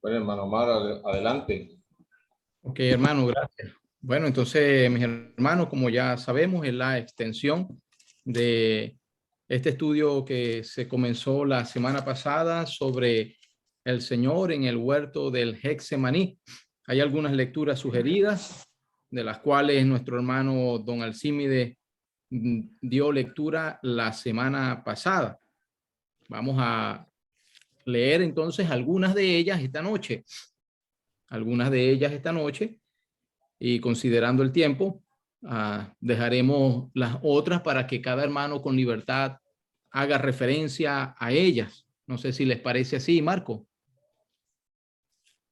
Bueno, hermano Omar, adelante. Ok, hermano, gracias. Bueno, entonces, mis hermanos, como ya sabemos, es la extensión de este estudio que se comenzó la semana pasada sobre el Señor en el huerto del Getsemaní. Hay algunas lecturas sugeridas, de las cuales nuestro hermano don Alcímide dio lectura la semana pasada. Vamos a leer entonces algunas de ellas esta noche. Y considerando el tiempo, dejaremos las otras para que cada hermano con libertad haga referencia a ellas. No sé si les parece así, Marco.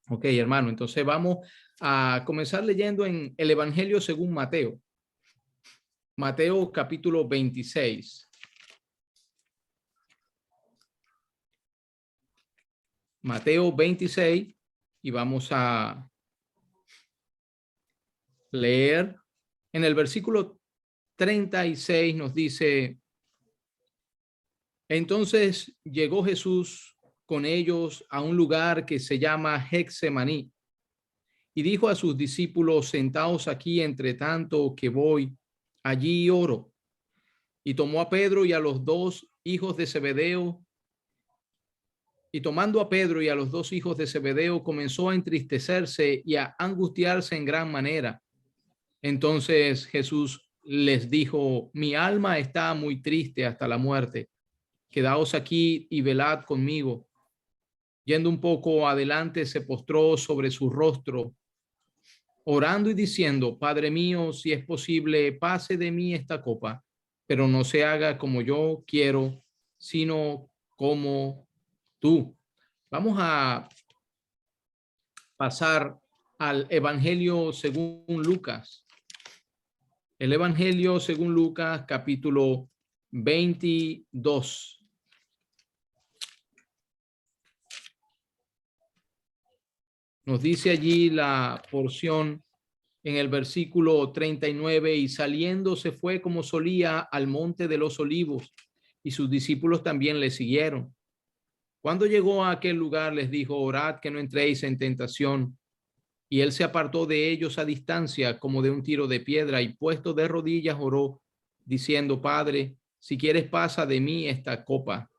Ok, hermano, entonces vamos a comenzar leyendo en el Evangelio según Mateo. Mateo capítulo 26. Mateo 26 y vamos a leer en el versículo 36 nos dice: entonces llegó Jesús con ellos a un lugar que se llama Getsemaní y dijo a sus discípulos: sentaos aquí entre tanto que voy allí y oro. Y tomó a Pedro y a los dos hijos de Zebedeo, y tomando a Pedro y a los dos hijos de Zebedeo, comenzó a entristecerse y a angustiarse en gran manera. Entonces Jesús les dijo: mi alma está muy triste hasta la muerte. Quedaos aquí y velad conmigo. Yendo un poco adelante, se postró sobre su rostro, orando y diciendo: Padre mío, si es posible, pase de mí esta copa, pero no se haga como yo quiero, sino como tú. Vamos a pasar al Evangelio según Lucas. El Evangelio según Lucas, capítulo 22. Nos dice allí la porción en el versículo 39: y saliendo se fue como solía al monte de los olivos, y sus discípulos también le siguieron. Cuando llegó a aquel lugar les dijo: orad que no entréis en tentación. Y él se apartó de ellos a distancia como de un tiro de piedra, y puesto de rodillas oró, diciendo: Padre, si quieres, pasa de mí esta copa.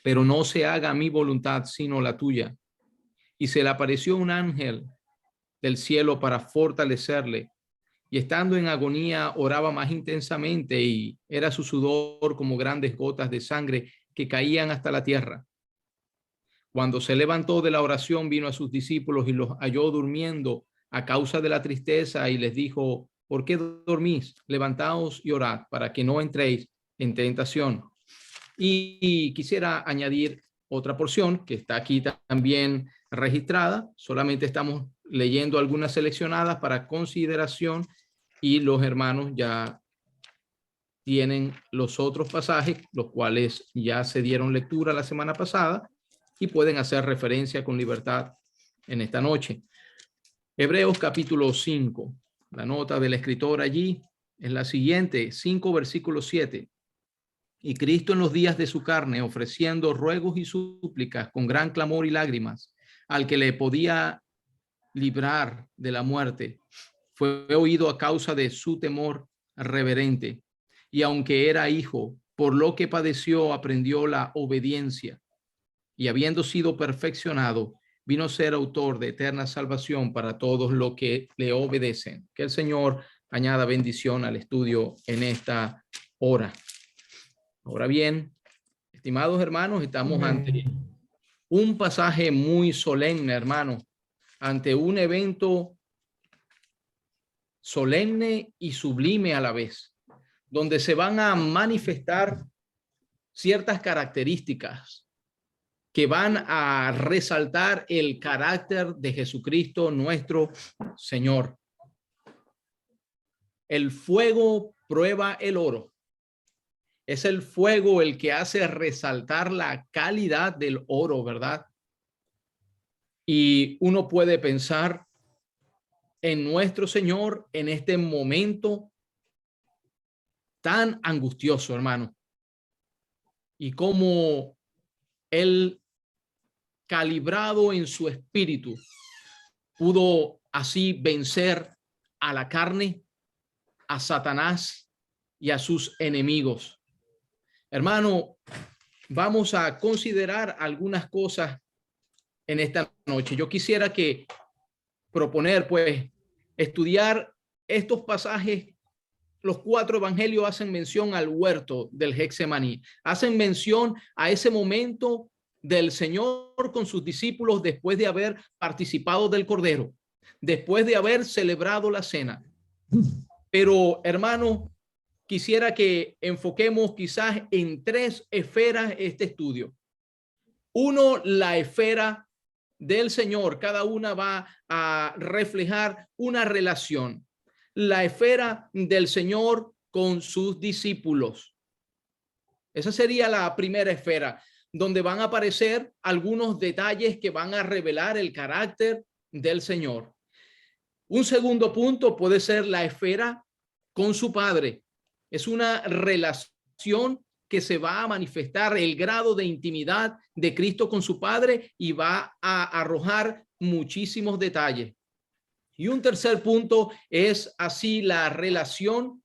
Pero no se haga mi voluntad sino la tuya. Y se le apareció un ángel del cielo para fortalecerle. Y estando en agonía, oraba más intensamente, y era su sudor como grandes gotas de sangre que caían hasta la tierra. Cuando se levantó de la oración, vino a sus discípulos y los halló durmiendo a causa de la tristeza, y les dijo: ¿por qué dormís? Levantaos y orad para que no entréis en tentación. Y quisiera añadir otra porción que está aquí también registrada. Solamente estamos leyendo algunas seleccionadas para consideración, y los hermanos ya tienen los otros pasajes, los cuales ya se dieron lectura la semana pasada y pueden hacer referencia con libertad en esta noche. Hebreos capítulo 5. La nota del escritor allí es la siguiente: 5 versículo 7. Y Cristo en los días de su carne, ofreciendo ruegos y súplicas con gran clamor y lágrimas al que le podía librar de la muerte, fue oído a causa de su temor reverente. Y aunque era hijo, por lo que padeció, aprendió la obediencia. Y habiendo sido perfeccionado, vino a ser autor de eterna salvación para todos los que le obedecen. Que el Señor añada bendición al estudio en esta hora. Ahora bien, estimados hermanos, estamos ante un pasaje muy solemne, hermano, ante un evento solemne y sublime a la vez, donde se van a manifestar ciertas características que van a resaltar el carácter de Jesucristo nuestro Señor. El fuego prueba el oro. Es el fuego el que hace resaltar la calidad del oro, ¿verdad? Y uno puede pensar en nuestro Señor en este momento tan angustioso, hermano. y cómo él, calibrado en su espíritu, pudo así vencer a la carne, a Satanás y a sus enemigos. Hermano, vamos a considerar algunas cosas en esta noche. Yo quisiera que proponer, pues, estudiar estos pasajes. Los 4 evangelios hacen mención al huerto del Getsemaní, hacen mención a ese momento del Señor con sus discípulos después de haber participado del Cordero, después de haber celebrado la cena. Pero, hermano, quisiera que enfoquemos quizás en 3 esferas este estudio. Uno, la esfera del Señor. Cada una va a reflejar una relación. La esfera del Señor con sus discípulos. Esa sería la primera esfera, donde van a aparecer algunos detalles que van a revelar el carácter del Señor. Un segundo punto puede ser la esfera con su Padre. Es una relación que se va a manifestar, el grado de intimidad de Cristo con su Padre, y va a arrojar muchísimos detalles. Y un tercer punto es así la relación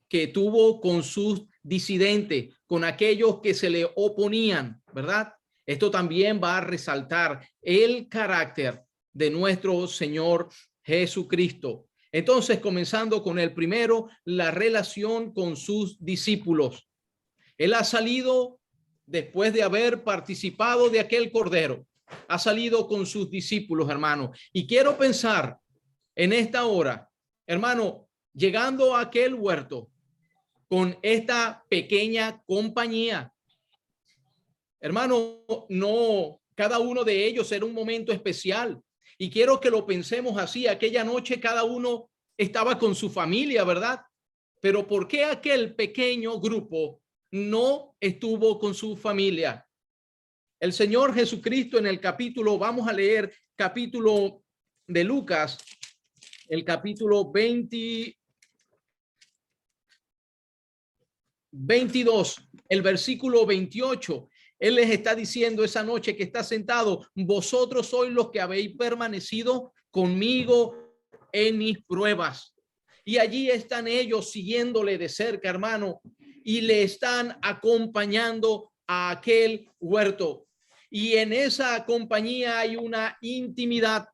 que tuvo con sus disidentes, con aquellos que se le oponían, ¿verdad? Esto también va a resaltar el carácter de nuestro Señor Jesucristo. Entonces, comenzando con el primero, la relación con sus discípulos. Él ha salido después de haber participado de aquel Cordero, ha salido con sus discípulos, hermano. Y quiero pensar en esta hora, hermano, llegando a aquel huerto con esta pequeña compañía. Hermano, no, cada uno de ellos era un momento especial. Y quiero que lo pensemos así. Aquella noche cada uno estaba con su familia, ¿verdad? Pero ¿por qué aquel pequeño grupo no estuvo con su familia? El Señor Jesucristo en el capítulo, vamos a leer capítulo de Lucas, el capítulo 22, el versículo 28. Él les está diciendo esa noche que está sentado: vosotros sois los que habéis permanecido conmigo en mis pruebas. Y allí están ellos siguiéndole de cerca, hermano, y le están acompañando a aquel huerto. Y en esa compañía hay una intimidad.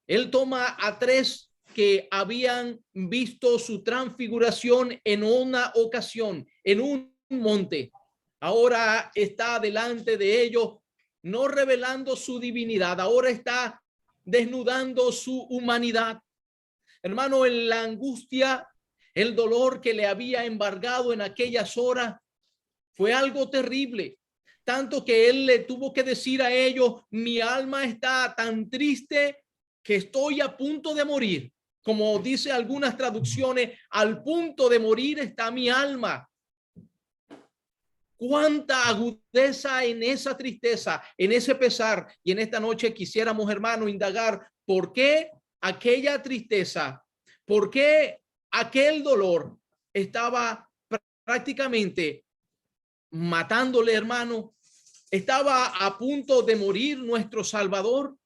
Él toma a 3 que habían visto su transfiguración en una ocasión, en un monte. Ahora está delante de ellos, no revelando su divinidad, ahora está desnudando su humanidad. Hermano, en la angustia, el dolor que le había embargado en aquellas horas fue algo terrible. Tanto que él le tuvo que decir a ellos: mi alma está tan triste que estoy a punto de morir. Como dice algunas traducciones, al punto de morir está mi alma. Cuánta agudeza en esa tristeza, en ese pesar. Y en esta noche quisiéramos, hermano, indagar por qué aquella tristeza, por qué aquel dolor estaba prácticamente matándole, hermano. Estaba a punto de morir nuestro Salvador.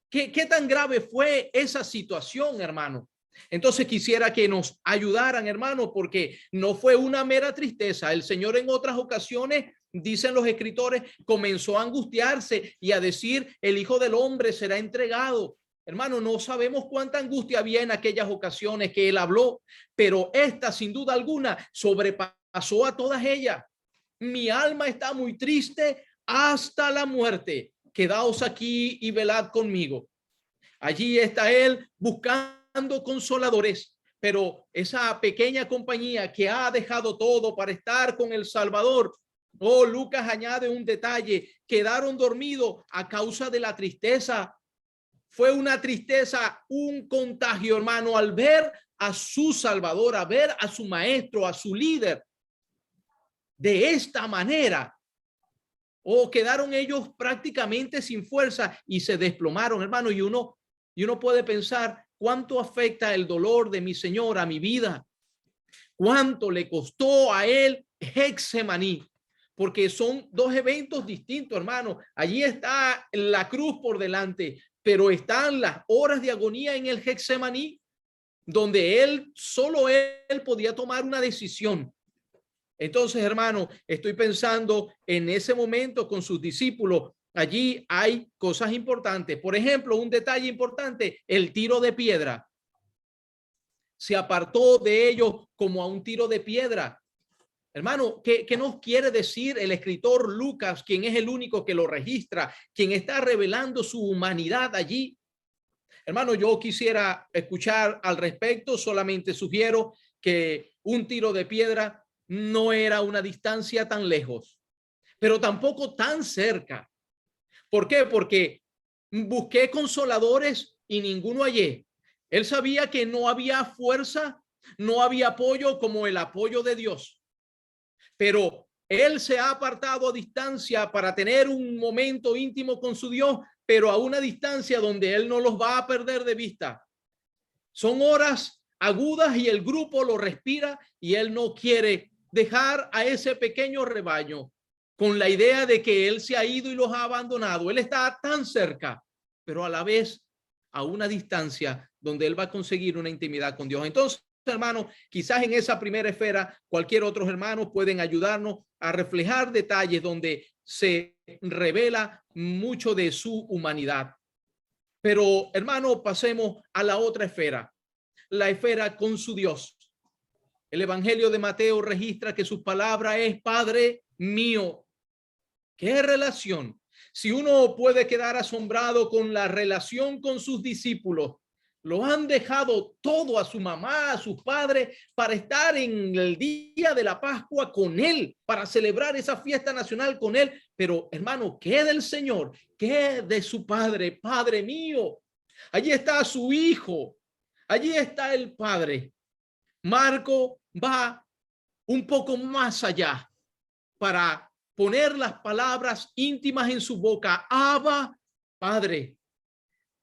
¿Qué tan grave fue esa situación, hermano? Entonces quisiera que nos ayudaran, hermano, porque no fue una mera tristeza. El Señor en otras ocasiones, dicen los escritores, comenzó a angustiarse y a decir: el Hijo del Hombre será entregado. Hermano, no sabemos cuánta angustia había en aquellas ocasiones que él habló, pero esta sin duda alguna sobrepasó a todas ellas. Mi alma está muy triste hasta la muerte. Quedaos aquí y velad conmigo. Allí está él buscando consoladores, pero esa pequeña compañía que ha dejado todo para estar con el Salvador. Oh, Lucas añade un detalle: quedaron dormidos a causa de la tristeza. Fue una tristeza, un contagio, hermano, al ver a su Salvador, a ver a su maestro, a su líder de esta manera. O quedaron ellos prácticamente sin fuerza y se desplomaron, hermano. Y uno puede pensar: cuánto afecta el dolor de mi Señor a mi vida, cuánto le costó a él Getsemaní, porque son dos eventos distintos, hermano. Allí está la cruz por delante, pero están las horas de agonía en el Getsemaní, donde solo él podía tomar una decisión. Entonces, hermano, estoy pensando en ese momento con sus discípulos. Allí hay cosas importantes. Por ejemplo, un detalle importante, el tiro de piedra. Se apartó de ellos como a un tiro de piedra. Hermano, ¿qué nos quiere decir el escritor Lucas, quien es el único que lo registra, quien está revelando su humanidad allí? Hermano, yo quisiera escuchar al respecto. Solamente sugiero que un tiro de piedra no era una distancia tan lejos, pero tampoco tan cerca. ¿Por qué? Porque busqué consoladores y ninguno hallé. Él sabía que no había fuerza, no había apoyo como el apoyo de Dios. Pero él se ha apartado a distancia para tener un momento íntimo con su Dios, pero a una distancia donde él no los va a perder de vista. Son horas agudas y el grupo lo respira y él no quiere dejar a ese pequeño rebaño con la idea de que él se ha ido y los ha abandonado. Él está tan cerca, pero a la vez a una distancia donde él va a conseguir una intimidad con Dios. Entonces, hermanos, quizás en esa primera esfera, cualquier otros hermanos pueden ayudarnos a reflejar detalles donde se revela mucho de su humanidad. Pero, hermano, pasemos a la otra esfera, la esfera con su Dios. El Evangelio de Mateo registra que su palabra es Padre mío. ¿Qué relación? Si uno puede quedar asombrado con la relación con sus discípulos, lo han dejado todo a su mamá, a sus padres, para estar en el día de la Pascua con él, para celebrar esa fiesta nacional con él. Pero, hermano, ¿qué del Señor? ¿Qué de su Padre? Padre mío. Allí está su Hijo. Allí está el Padre. Marco va un poco más allá para poner las palabras íntimas en su boca. Abba, Padre.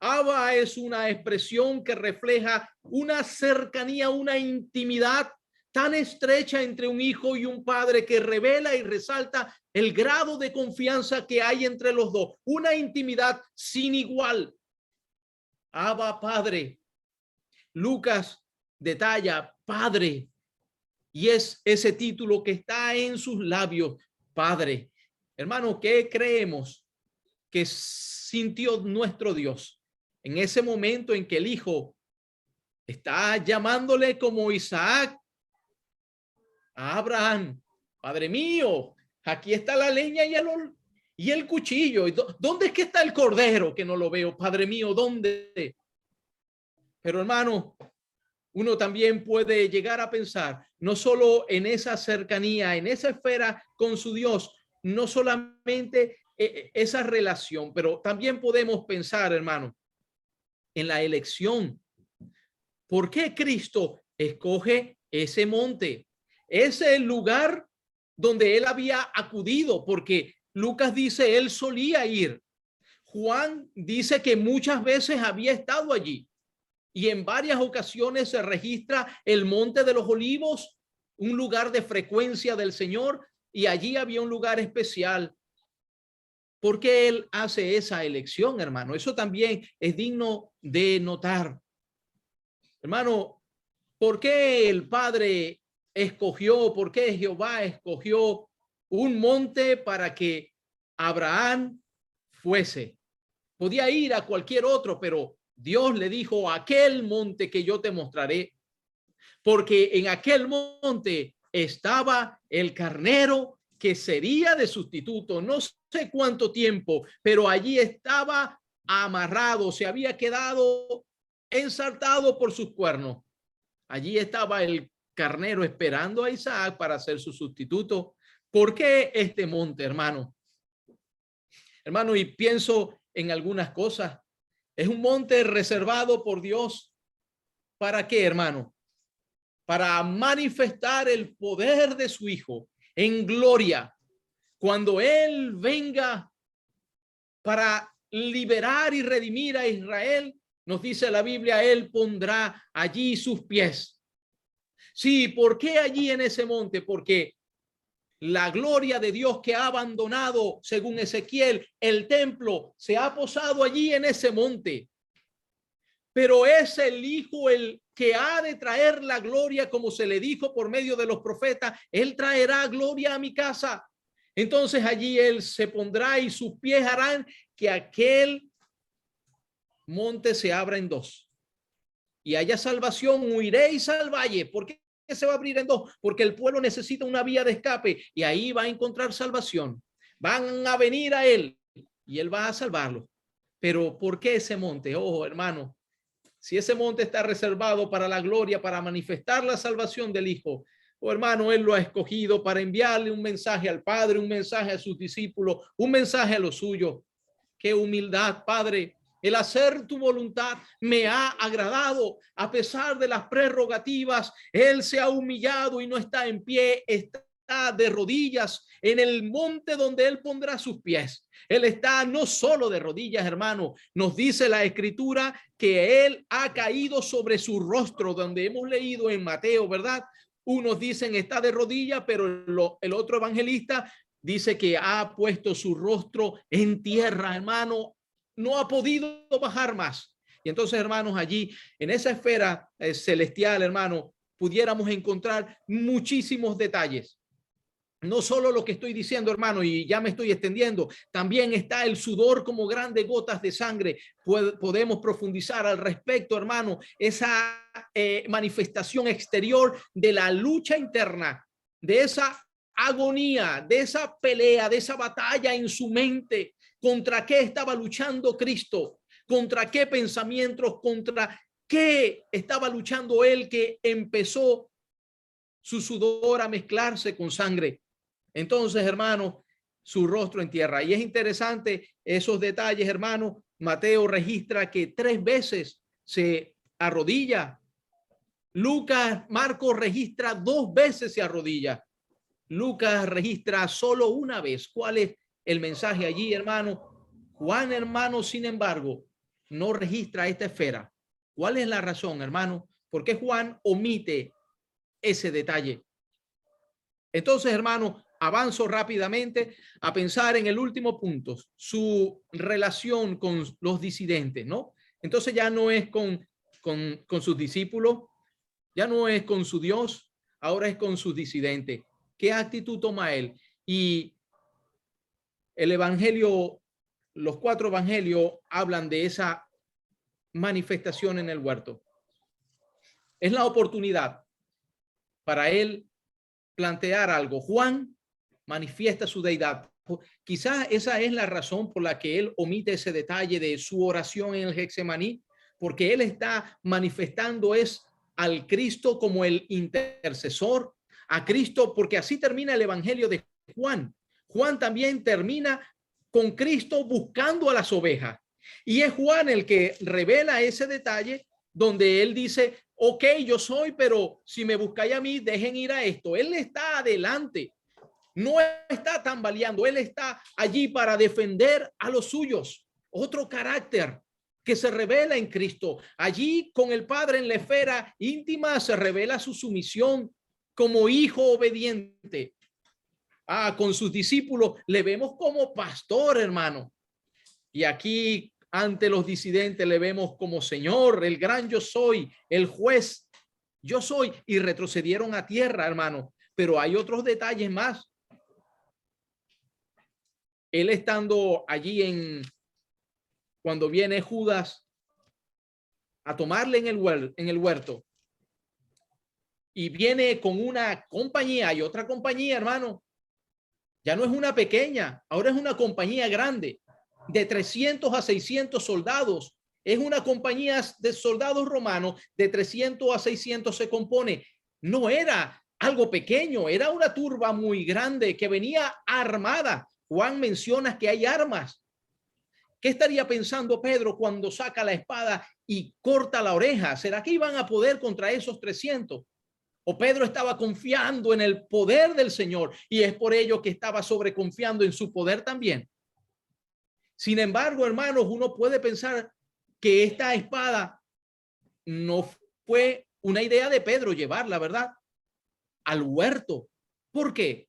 Abba es una expresión que refleja una cercanía, una intimidad tan estrecha entre un hijo y un padre, que revela y resalta el grado de confianza que hay entre los dos. Una intimidad sin igual. Abba, Padre. Lucas detalla Padre, y es ese título que está en sus labios, Padre. Hermano, ¿qué creemos que sintió nuestro Dios en ese momento en que el Hijo está llamándole como Isaac a Abraham? Padre mío, aquí está la leña y el cuchillo. ¿Dónde es que está el cordero que no lo veo? Padre mío, ¿dónde? Pero, hermano, uno también puede llegar a pensar no solo en esa cercanía, en esa esfera con su Dios, no solamente esa relación, pero también podemos pensar, hermano, en la elección. ¿Por qué Cristo escoge ese monte? Es el lugar donde él había acudido, porque Lucas dice él solía ir. Juan dice que muchas veces había estado allí. Y en varias ocasiones se registra el Monte de los Olivos, un lugar de frecuencia del Señor, y allí había un lugar especial. ¿Por qué él hace esa elección, hermano? Eso también es digno de notar. Hermano, ¿por qué el Padre escogió, por qué Jehová escogió un monte para que Abraham fuese? Podía ir a cualquier otro, pero Dios le dijo: aquel monte que yo te mostraré, porque en aquel monte estaba el carnero que sería de sustituto, no sé cuánto tiempo, pero allí estaba amarrado, se había quedado ensartado por sus cuernos. Allí estaba el carnero esperando a Isaac para ser su sustituto. ¿Por qué este monte, hermano? Hermano, y pienso en algunas cosas. Es un monte reservado por Dios. ¿Para qué, hermano? Para manifestar el poder de su Hijo en gloria. Cuando Él venga para liberar y redimir a Israel, nos dice la Biblia, Él pondrá allí sus pies. Sí, ¿por qué allí en ese monte? Porque La gloria de Dios que ha abandonado, según Ezequiel, el templo, se ha posado allí en ese monte. Pero es el Hijo el que ha de traer la gloria, como se le dijo por medio de los profetas. Él traerá gloria a mi casa. Entonces allí él se pondrá y sus pies harán que aquel monte se abra en dos y haya salvación. Huiréis al valle. ¿Por qué se va a abrir en dos? Porque el pueblo necesita una vía de escape y ahí va a encontrar salvación. Van a venir a él y él va a salvarlo. Pero ¿por qué ese monte? Ojo, hermano, si ese monte está reservado para la gloria, para manifestar la salvación del Hijo, oh, hermano, él lo ha escogido para enviarle un mensaje al Padre, un mensaje a sus discípulos, un mensaje a los suyos. Qué humildad, Padre. El hacer tu voluntad me ha agradado. A pesar de las prerrogativas, él se ha humillado y no está en pie, está de rodillas en el monte donde él pondrá sus pies. Él está no solo de rodillas, hermano. Nos dice la escritura que él ha caído sobre su rostro, donde hemos leído en Mateo, ¿verdad? Unos dicen está de rodillas, pero el otro evangelista dice que ha puesto su rostro en tierra, hermano. No ha podido bajar más. Y entonces, hermanos, allí en esa esfera celestial, hermano, pudiéramos encontrar muchísimos detalles. No solo lo que estoy diciendo, hermano, y ya me estoy extendiendo, también está el sudor como grandes gotas de sangre. Podemos profundizar al respecto, hermano, esa manifestación exterior de la lucha interna, de esa agonía, de esa pelea, de esa batalla en su mente. ¿Contra qué estaba luchando Cristo? ¿Contra qué pensamientos? ¿Contra qué estaba luchando él que empezó su sudor a mezclarse con sangre? Entonces, hermano, su rostro en tierra. Y es interesante esos detalles, hermano. Mateo registra que 3 veces se arrodilla. Marcos registra 2 veces se arrodilla. Lucas registra solo una vez. ¿Cuál es el mensaje allí, hermano? Juan, hermano, sin embargo, no registra esta esfera. ¿Cuál es la razón, hermano? ¿Por qué Juan omite ese detalle? Entonces, hermano, avanzo rápidamente a pensar en el último punto, su relación con los disidentes, ¿no? Entonces ya no es con sus discípulos, ya no es con su Dios, ahora es con sus disidentes. ¿Qué actitud toma él? Y el evangelio, los 4 evangelios hablan de esa manifestación en el huerto. Es la oportunidad para él plantear algo. Juan manifiesta su deidad. Quizás esa es la razón por la que él omite ese detalle de su oración en el Getsemaní, porque él está manifestando es al Cristo como el intercesor, a Cristo, porque así termina el evangelio de Juan. Juan también termina con Cristo buscando a las ovejas. Y es Juan el que revela ese detalle donde él dice, ok, yo soy, pero si me buscáis a mí, dejen ir a esto. Él está adelante, no está tambaleando, él está allí para defender a los suyos. Otro carácter que se revela en Cristo. Allí con el Padre en la esfera íntima se revela su sumisión como hijo obediente. Con sus discípulos le vemos como pastor, hermano. Y aquí ante los disidentes le vemos como Señor, el gran yo soy, el juez, yo soy, y retrocedieron a tierra, hermano. Pero hay otros detalles más. Él estando allí cuando viene Judas a tomarle en el huerto, y viene con una compañía y otra compañía, hermano. Ya no es una pequeña, ahora es una compañía grande, de 300 a 600 soldados. Es una compañía de soldados romanos, de 300 a 600 se compone. No era algo pequeño, era una turba muy grande que venía armada. Juan menciona que hay armas. ¿Qué estaría pensando Pedro cuando saca la espada y corta la oreja? ¿Será que iban a poder contra esos 300? O Pedro estaba confiando en el poder del Señor y es por ello que estaba sobreconfiando en su poder también. Sin embargo, hermanos, uno puede pensar que esta espada no fue una idea de Pedro llevarla, ¿verdad? Al huerto. ¿Por qué?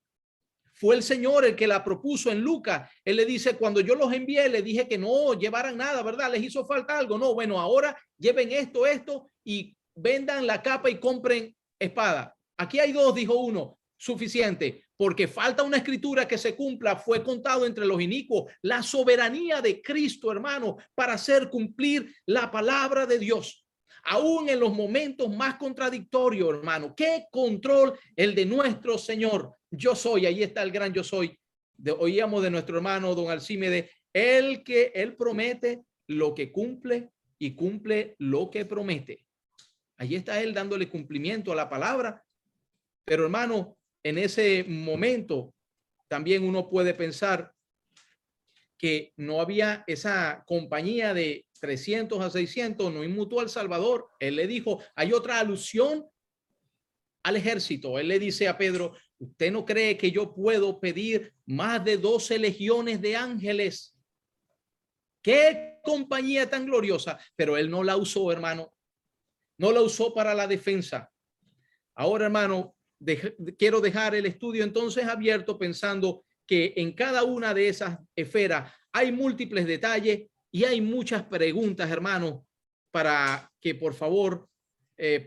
Fue el Señor el que la propuso en Lucas. Él le dice, cuando yo los envié, le dije que no llevaran nada, ¿verdad? Les hizo falta algo. No, bueno, ahora lleven esto y vendan la capa y compren espada. Aquí hay dos, dijo uno, suficiente, porque falta una escritura que se cumpla. Fue contado entre los inicuos la soberanía de Cristo, hermano, para hacer cumplir la palabra de Dios. Aún en los momentos más contradictorios, hermano, qué control el de nuestro Señor. Yo soy, ahí está el gran yo soy. Oíamos de nuestro hermano don Alcímedes, el que él promete lo que cumple y cumple lo que promete. Ahí está él dándole cumplimiento a la palabra. Pero hermano, en ese momento también uno puede pensar que no había esa compañía de 300 a 600, no inmutó al Salvador. Él le dijo, hay otra alusión al ejército. Él le dice a Pedro, ¿usted no cree que yo puedo pedir más de 12 legiones de ángeles? ¡Qué compañía tan gloriosa! Pero él no la usó, hermano. No la usó para la defensa. Ahora, hermano, quiero dejar el estudio entonces abierto pensando que en cada una de esas esferas hay múltiples detalles y hay muchas preguntas, hermano, para que por favor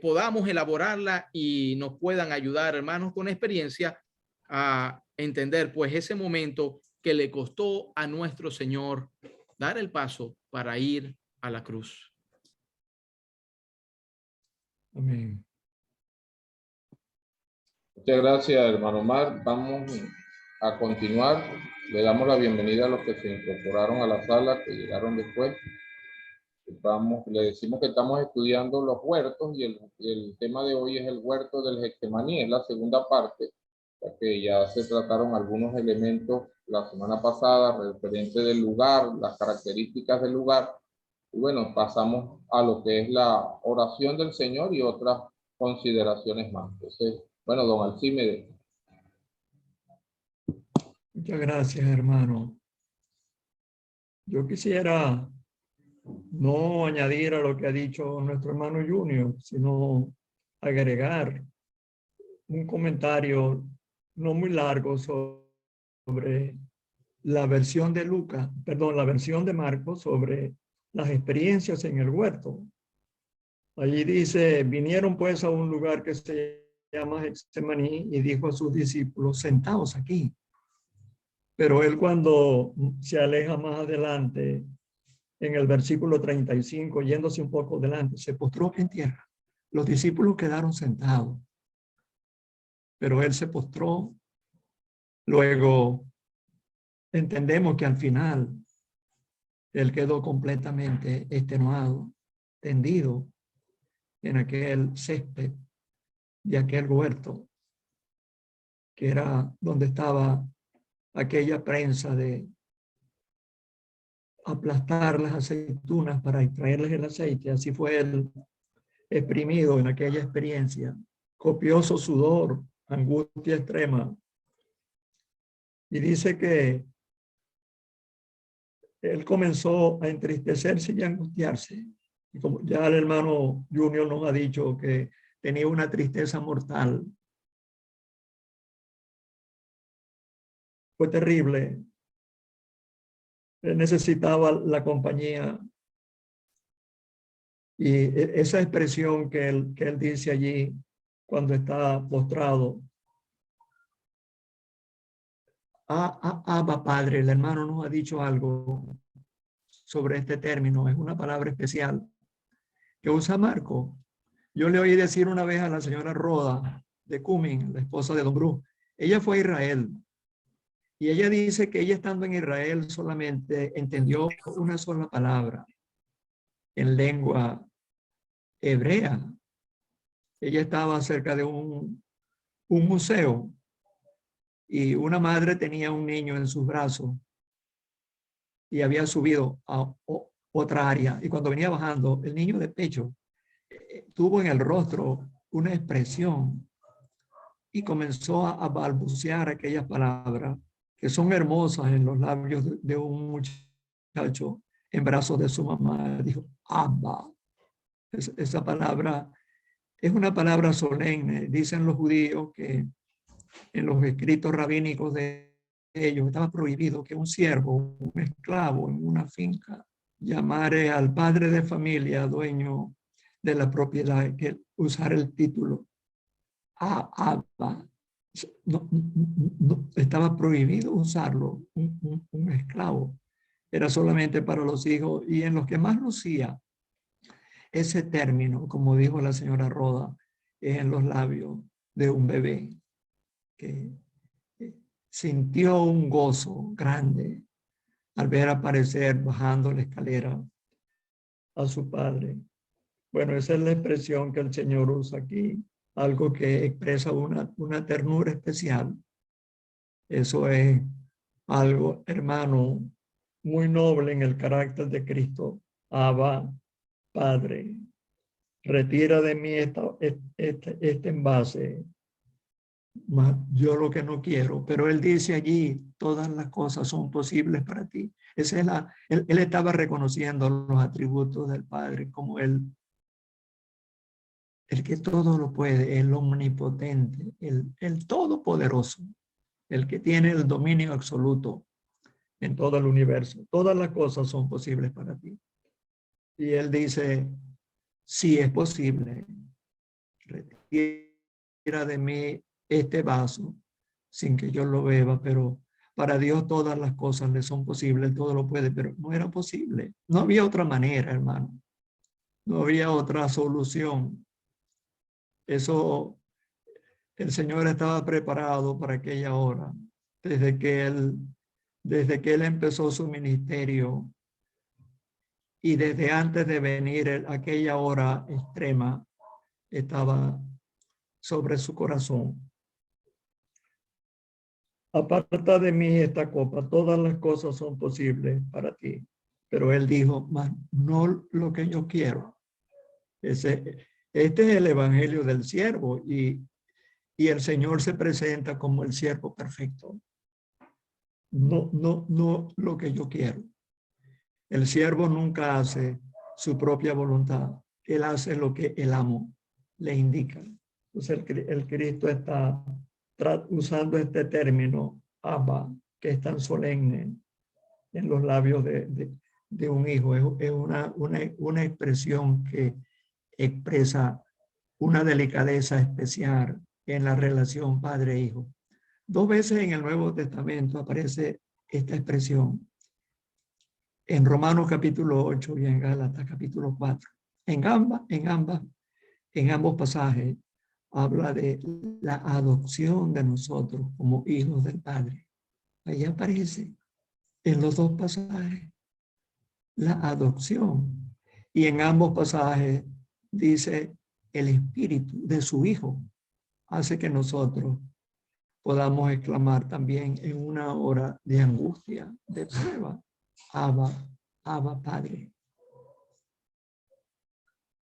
podamos elaborarla y nos puedan ayudar, hermanos, con experiencia a entender pues ese momento que le costó a nuestro Señor dar el paso para ir a la cruz. Amén. Muchas gracias, hermano Omar. Vamos a continuar. Le damos la bienvenida a los que se incorporaron a la sala, que llegaron después. Le decimos que estamos estudiando los huertos y el tema de hoy es el huerto del Getsemaní, es la segunda parte, ya que ya se trataron algunos elementos la semana pasada referente del lugar, las características del lugar. Y bueno, pasamos a lo que es la oración del Señor y otras consideraciones más. Entonces, bueno, don Alcímedes. Muchas gracias, hermano. Yo quisiera no añadir a lo que ha dicho nuestro hermano Junior, sino agregar un comentario no muy largo sobre la versión de Lucas, perdón, la versión de Marcos sobre las experiencias en el huerto. Allí dice, vinieron pues a un lugar que se llama Getsemaní y dijo a sus discípulos, sentaos aquí. Pero él cuando se aleja más adelante, en el versículo 35, yéndose un poco adelante, se postró en tierra. Los discípulos quedaron sentados, pero él se postró. Luego entendemos que al final él quedó completamente extenuado, tendido en aquel césped de aquel huerto, que era donde estaba aquella prensa de aplastar las aceitunas para extraerles el aceite. Así fue él exprimido en aquella experiencia. Copioso sudor, angustia extrema. Y dice que él comenzó a entristecerse y a angustiarse. Y como ya el hermano Junior nos ha dicho que tenía una tristeza mortal. Fue terrible. Él necesitaba la compañía. Y esa expresión que él dice allí cuando está postrado, Abba Padre, el hermano nos ha dicho algo sobre este término. Es una palabra especial que usa Marco. Yo le oí decir una vez a la señora Roda de Cumming, la esposa de Don Bruce. Ella fue a Israel y ella dice que ella estando en Israel solamente entendió una sola palabra en lengua hebrea. Ella estaba cerca de un museo y una madre tenía un niño en sus brazos y había subido a otra área. Y cuando venía bajando, el niño de pecho tuvo en el rostro una expresión y comenzó a balbucear aquellas palabras que son hermosas en los labios de un muchacho en brazos de su mamá. Dijo, Abba. Esa palabra es una palabra solemne. Dicen los judíos que en los escritos rabínicos de ellos, estaba prohibido que un siervo, un esclavo en una finca, llamare al padre de familia, dueño de la propiedad, que usar el título Abba. No, estaba prohibido usarlo, un esclavo. Era solamente para los hijos, y en los que más lucía ese término, como dijo la señora Roda, es en los labios de un bebé que sintió un gozo grande al ver aparecer bajando la escalera a su padre. Bueno, esa es la expresión que el Señor usa aquí, algo que expresa una ternura especial. Eso es algo, hermano, muy noble en el carácter de Cristo. Abba, Padre, retira de mí este envase. Yo lo que no quiero, pero él dice allí, todas las cosas son posibles para ti. Esa es él estaba reconociendo los atributos del Padre como el que todo lo puede, el omnipotente, el todopoderoso, el que tiene el dominio absoluto en todo el universo. Todas las cosas son posibles para ti. Y él dice, si es posible, retira de mí este vaso sin que yo lo beba, pero para Dios todas las cosas le son posibles, todo lo puede, pero no era posible. No había otra manera, hermano. No había otra solución. Eso, el Señor estaba preparado para aquella hora. Desde que él empezó su ministerio y desde antes de venir aquella hora extrema, estaba sobre su corazón. Aparta de mí esta copa, todas las cosas son posibles para ti. Pero él dijo, mas no lo que yo quiero. Este es el evangelio del siervo y el Señor se presenta como el siervo perfecto. No lo que yo quiero. El siervo nunca hace su propia voluntad. Él hace lo que el amo le indica. Entonces el Cristo está usando este término, Abba, que es tan solemne en los labios de un hijo. Es una expresión que expresa una delicadeza especial en la relación padre-hijo. 2 veces en el Nuevo Testamento aparece esta expresión. En Romanos capítulo 8 y en Gálatas capítulo 4. En ambos pasajes habla de la adopción de nosotros como hijos del Padre. Ahí aparece en los 2 pasajes la adopción. Y en ambos pasajes dice el espíritu de su Hijo hace que nosotros podamos exclamar también en una hora de angustia, de prueba, Abba, Padre.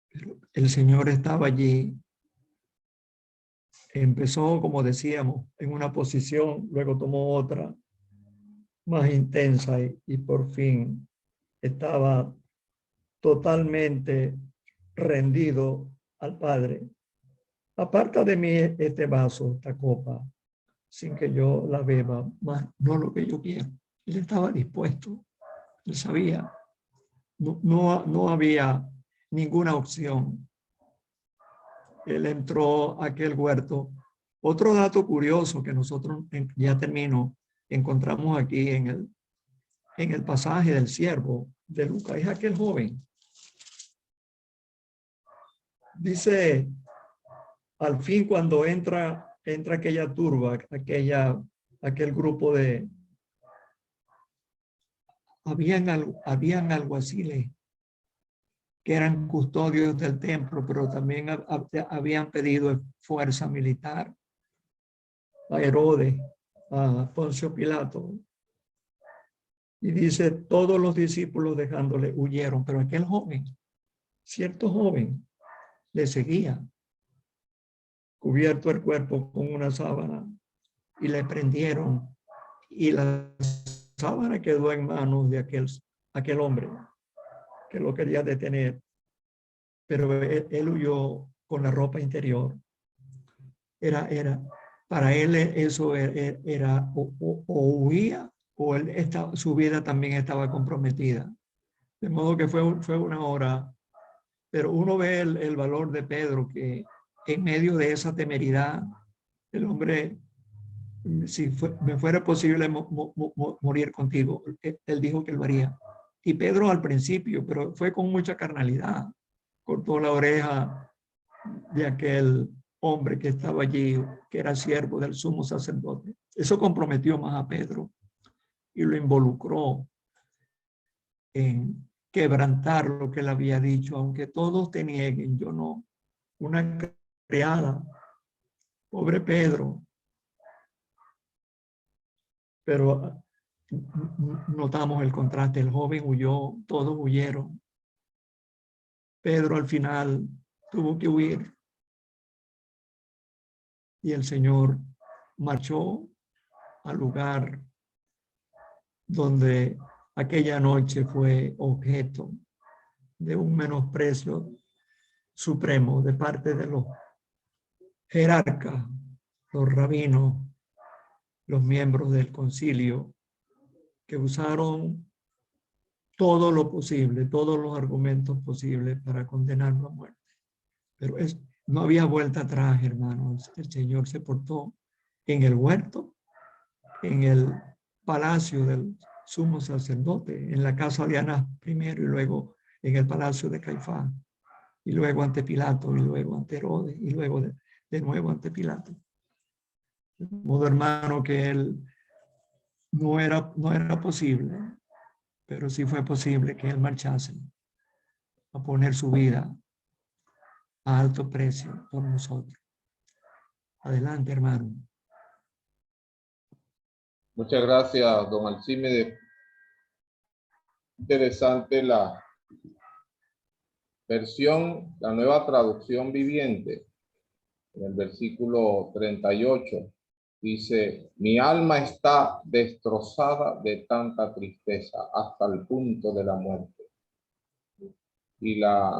Pero el Señor estaba allí. Empezó, como decíamos, en una posición, luego tomó otra más intensa y por fin estaba totalmente rendido al Padre. Aparta de mí este vaso, esta copa, sin que yo la beba, más no lo que yo quiero. Él estaba dispuesto, él sabía, no había ninguna opción. Él entró a aquel huerto. Otro dato curioso que nosotros, ya termino, encontramos aquí en el pasaje del siervo de Lucas, es aquel joven. Dice, al fin cuando entra aquella turba, aquel grupo habían alguaciles que eran custodios del templo, pero también habían pedido fuerza militar a Herodes, a Poncio Pilato. Y dice, todos los discípulos dejándole huyeron, pero aquel joven, cierto joven, le seguía, cubierto el cuerpo con una sábana, y le prendieron, y la sábana quedó en manos de aquel hombre que lo quería detener, pero él huyó con la ropa interior. Era para él eso era o huía o su vida también estaba comprometida. De modo que fue una hora, pero uno ve el valor de Pedro, que en medio de esa temeridad, el hombre, si me fuera posible morir contigo, él dijo que lo haría. Y Pedro al principio, pero fue con mucha carnalidad, cortó la oreja de aquel hombre que estaba allí, que era siervo del sumo sacerdote. Eso comprometió más a Pedro y lo involucró en quebrantar lo que él había dicho, aunque todos te nieguen, yo no. Una criada, pobre Pedro, pero notamos el contraste. El joven huyó, todos huyeron. Pedro al final tuvo que huir y el Señor marchó al lugar donde aquella noche fue objeto de un menosprecio supremo de parte de los jerarcas, los rabinos, los miembros del concilio, que usaron todo lo posible, todos los argumentos posibles para condenarlo a muerte. Pero no había vuelta atrás, hermanos. El Señor se portó en el huerto, en el palacio del sumo sacerdote, en la casa de Anás primero y luego en el palacio de Caifás, y luego ante Pilato, y luego ante Herodes, y luego de nuevo ante Pilato. De modo, hermano, que él no era posible, pero sí fue posible que él marchase a poner su vida a alto precio por nosotros. Adelante, hermano. Muchas gracias, don Alcímedes. Interesante la versión, la nueva traducción viviente. En el versículo 38 dice: mi alma está destrozada de tanta tristeza hasta el punto de la muerte. Y la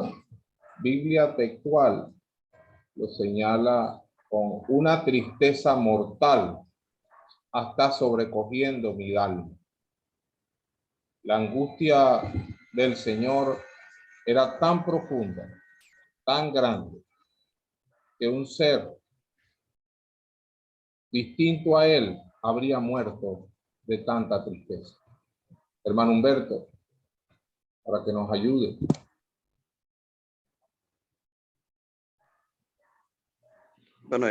Biblia textual lo señala con una tristeza mortal hasta sobrecogiendo mi alma. La angustia del Señor era tan profunda, tan grande, que un ser distinto a él habría muerto de tanta tristeza. Hermano Humberto, para que nos ayude. Bueno,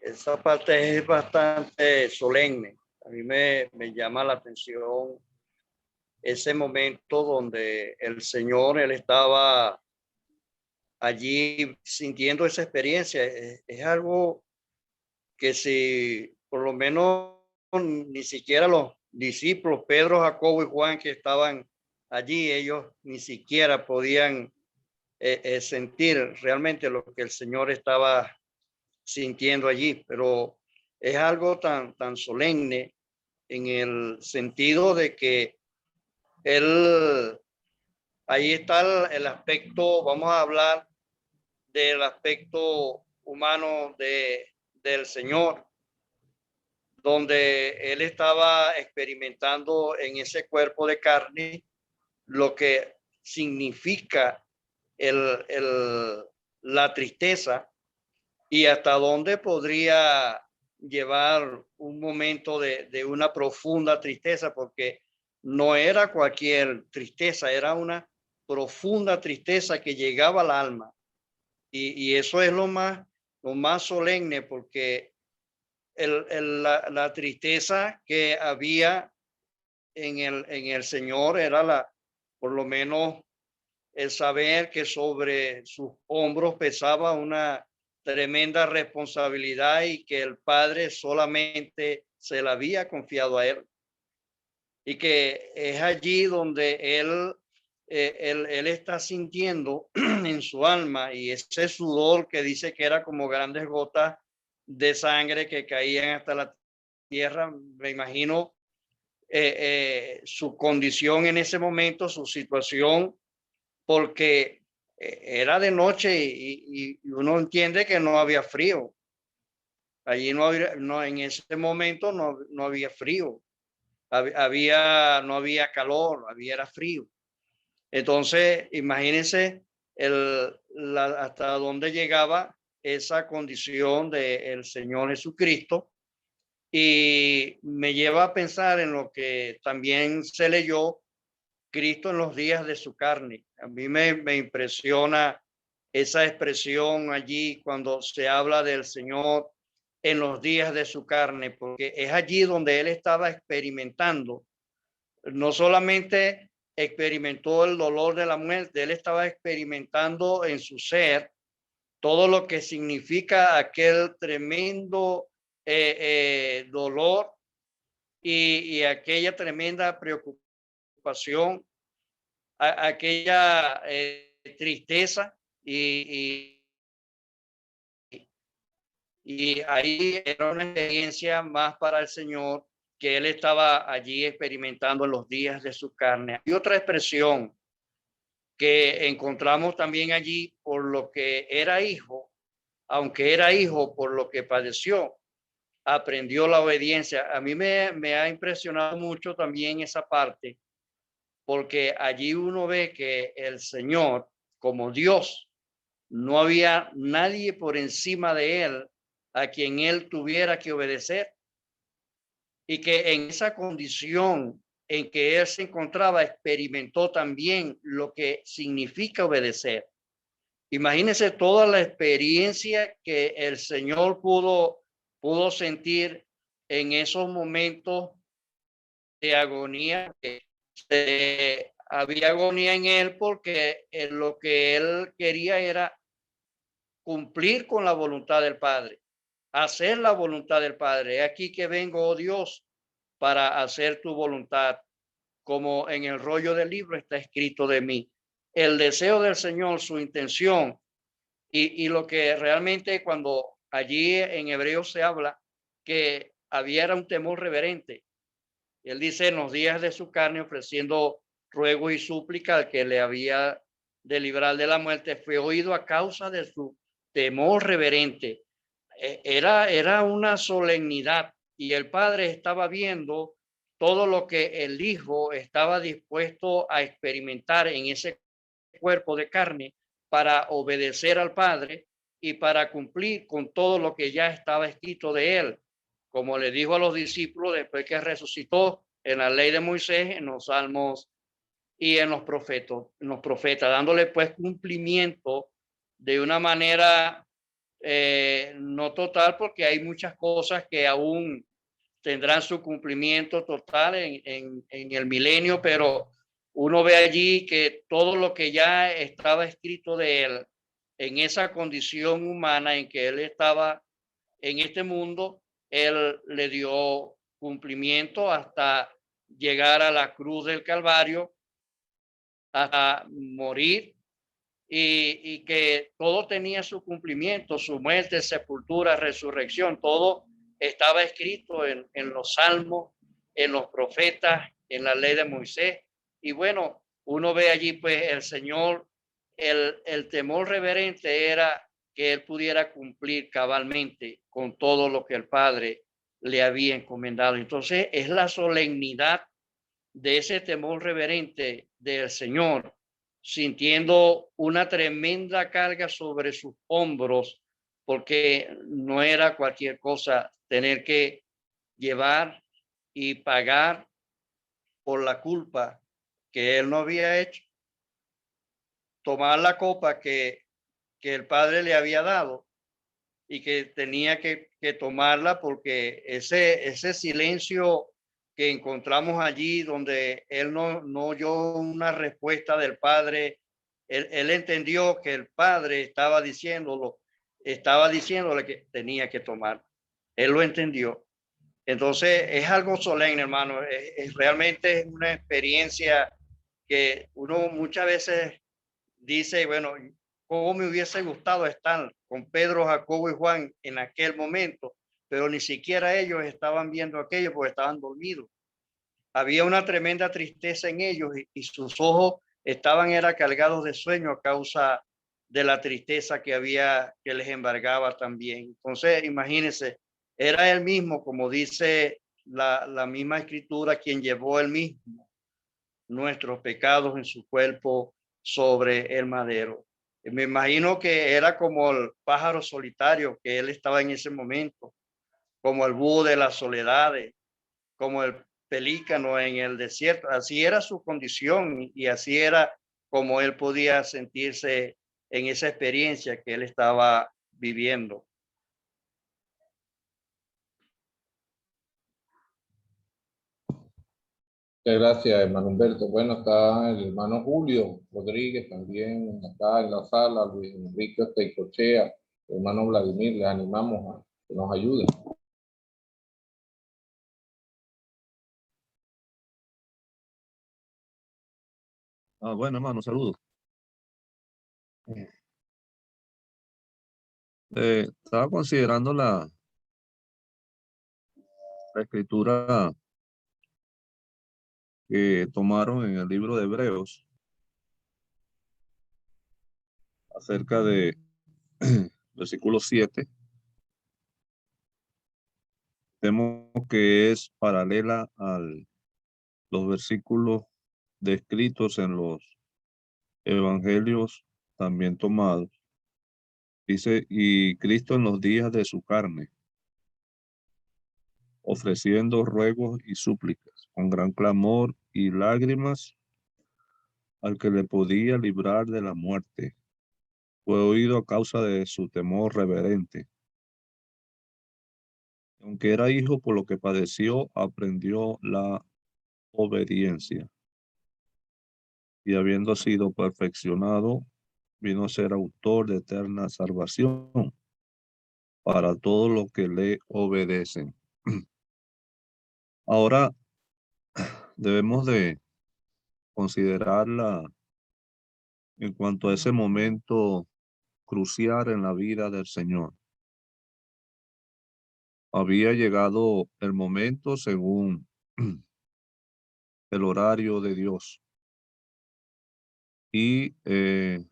esa parte es bastante solemne. A mí me llama la atención ese momento donde el Señor, él estaba allí sintiendo esa experiencia. Es algo que si por lo menos ni siquiera los discípulos, Pedro, Jacobo y Juan, que estaban allí, ellos ni siquiera podían sentir realmente lo que el Señor estaba sintiendo allí, pero es algo tan solemne en el sentido de que él, ahí está el aspecto, vamos a hablar del aspecto humano del Señor, donde él estaba experimentando en ese cuerpo de carne lo que significa la tristeza y hasta dónde podría llevar un momento de una profunda tristeza, porque no era cualquier tristeza, era una profunda tristeza que llegaba al alma. Y eso es lo más solemne, porque la tristeza que había en el Señor era por lo menos el saber que sobre sus hombros pesaba una tremenda responsabilidad y que el Padre solamente se la había confiado a él. Y que es allí donde él está sintiendo en su alma, y ese sudor que dice que era como grandes gotas de sangre que caían hasta la tierra. Me imagino su condición en ese momento, su situación, porque era de noche y uno entiende que no había frío. Allí en ese momento no había frío. No había calor, era frío. Entonces, imagínense hasta dónde llegaba esa condición del Señor Jesucristo. Y me lleva a pensar en lo que también se leyó, Cristo en los días de su carne. A mí me impresiona esa expresión allí cuando se habla del Señor en los días de su carne, porque es allí donde él estaba experimentando. No solamente experimentó el dolor de la muerte, él estaba experimentando en su ser todo lo que significa aquel tremendo dolor y aquella tremenda preocupación, aquella tristeza y ahí era una experiencia más para el Señor que él estaba allí experimentando en los días de su carne. Y otra expresión que encontramos también allí, por lo que era hijo, aunque era hijo por lo que padeció, aprendió la obediencia. A mí me ha impresionado mucho también esa parte, porque allí uno ve que el Señor, como Dios, no había nadie por encima de él a quien él tuviera que obedecer, y que en esa condición en que él se encontraba experimentó también lo que significa obedecer. Imagínense toda la experiencia que el Señor pudo sentir en esos momentos de agonía. Había agonía en él porque lo que él quería era cumplir con la voluntad del Padre, hacer la voluntad del Padre. Aquí que vengo, oh Dios, para hacer tu voluntad, como en el rollo del libro está escrito de mí. El deseo del Señor, su intención, y lo que realmente cuando allí en hebreo se habla que había un temor reverente. Él dice en los días de su carne ofreciendo ruego y súplica al que le había de librar de la muerte, fue oído a causa de su temor reverente. Era una solemnidad y el Padre estaba viendo todo lo que el Hijo estaba dispuesto a experimentar en ese cuerpo de carne para obedecer al Padre y para cumplir con todo lo que ya estaba escrito de él, como le dijo a los discípulos después que resucitó en la ley de Moisés, en los salmos y en los profetas, dándole pues cumplimiento de una manera no total, porque hay muchas cosas que aún tendrán su cumplimiento total en el milenio, pero uno ve allí que todo lo que ya estaba escrito de él en esa condición humana en que él estaba en este mundo, él le dio cumplimiento hasta llegar a la cruz del Calvario, hasta morir, y que todo tenía su cumplimiento, su muerte, sepultura, resurrección, todo estaba escrito en los salmos, en los profetas, en la ley de Moisés. Y bueno, uno ve allí pues el Señor, el temor reverente era que él pudiera cumplir cabalmente con todo lo que el Padre le había encomendado. Entonces es la solemnidad de ese temor reverente del Señor, sintiendo una tremenda carga sobre sus hombros, porque no era cualquier cosa tener que llevar y pagar por la culpa que él no había hecho, tomar la copa que el Padre le había dado y que tenía que tomarla, porque ese silencio que encontramos allí donde él no oyó una respuesta del Padre, él entendió que el Padre estaba diciéndole que tenía que tomar. Él lo entendió. Entonces es algo solemne, hermano. Realmente es una experiencia que uno muchas veces dice, bueno, cómo me hubiese gustado estar con Pedro, Jacobo y Juan en aquel momento, pero ni siquiera ellos estaban viendo aquello porque estaban dormidos. Había una tremenda tristeza en ellos y sus ojos estaban cargados de sueño a causa de la tristeza que les embargaba también. Entonces, imagínense, era él mismo, como dice la misma escritura, quien llevó él mismo nuestros pecados en su cuerpo sobre el madero. Me imagino que era como el pájaro solitario que él estaba en ese momento, como el búho de las soledades, como el pelícano en el desierto. Así era su condición y así era como él podía sentirse en esa experiencia que él estaba viviendo. Muchas gracias, hermano Humberto. Bueno, está el hermano Julio Rodríguez también acá en la sala, Luis Enrique Teicochea, el hermano Vladimir, le animamos a que nos ayude. Bueno, hermano, saludos. Estaba considerando la escritura que tomaron en el libro de Hebreos acerca de versículo 7. Vemos que es paralela a los versículos descritos en los evangelios también tomados. Dice, y Cristo en los días de su carne, ofreciendo ruegos y súplicas, con gran clamor y lágrimas, al que le podía librar de la muerte, fue oído a causa de su temor reverente. Aunque era hijo, por lo que padeció, aprendió la obediencia. Y habiendo sido perfeccionado, vino a ser autor de eterna salvación para todos los que le obedecen. Ahora debemos de considerarla en cuanto a ese momento crucial en la vida del Señor. Había llegado el momento según el horario de Dios. Y en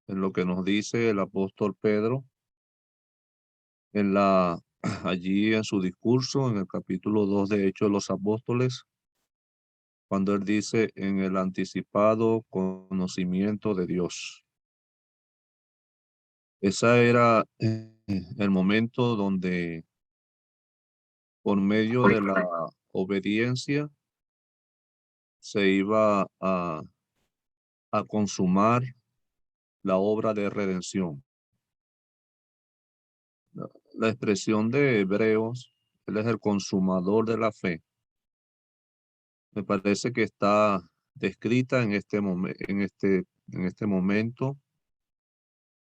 lo que nos dice el apóstol Pedro, allí en su discurso, en el capítulo 2 de Hechos de los Apóstoles, cuando él dice en el anticipado conocimiento de Dios. Ese era el momento donde, por medio de la obediencia, se iba a consumar la obra de redención. La expresión de Hebreos, él es el consumador de la fe. Me parece que está descrita en este momento,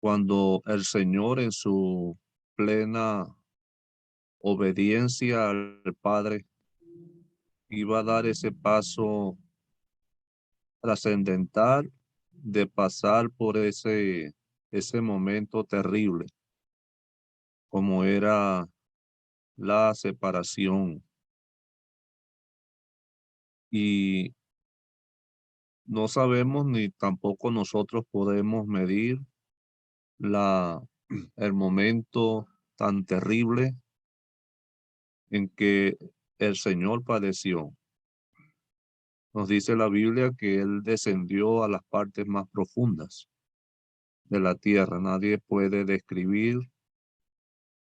cuando el Señor en su plena obediencia al Padre iba a dar ese paso trascendental de pasar por ese momento terrible, como era la separación. Y no sabemos ni tampoco nosotros podemos medir el momento tan terrible en que el Señor padeció. Nos dice la Biblia que Él descendió a las partes más profundas de la tierra. Nadie puede describir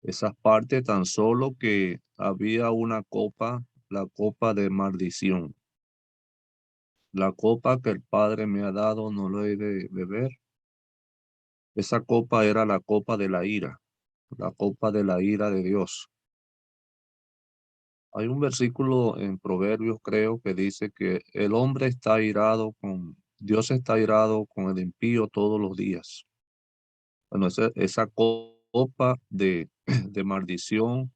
esas partes, tan solo que había una copa, la copa de maldición. La copa que el Padre me ha dado no lo he de beber. Esa copa era la copa de la ira de Dios. Hay un versículo en Proverbios, creo, que dice que el hombre está airado Dios está airado con el impío todos los días. Bueno, esa copa de maldición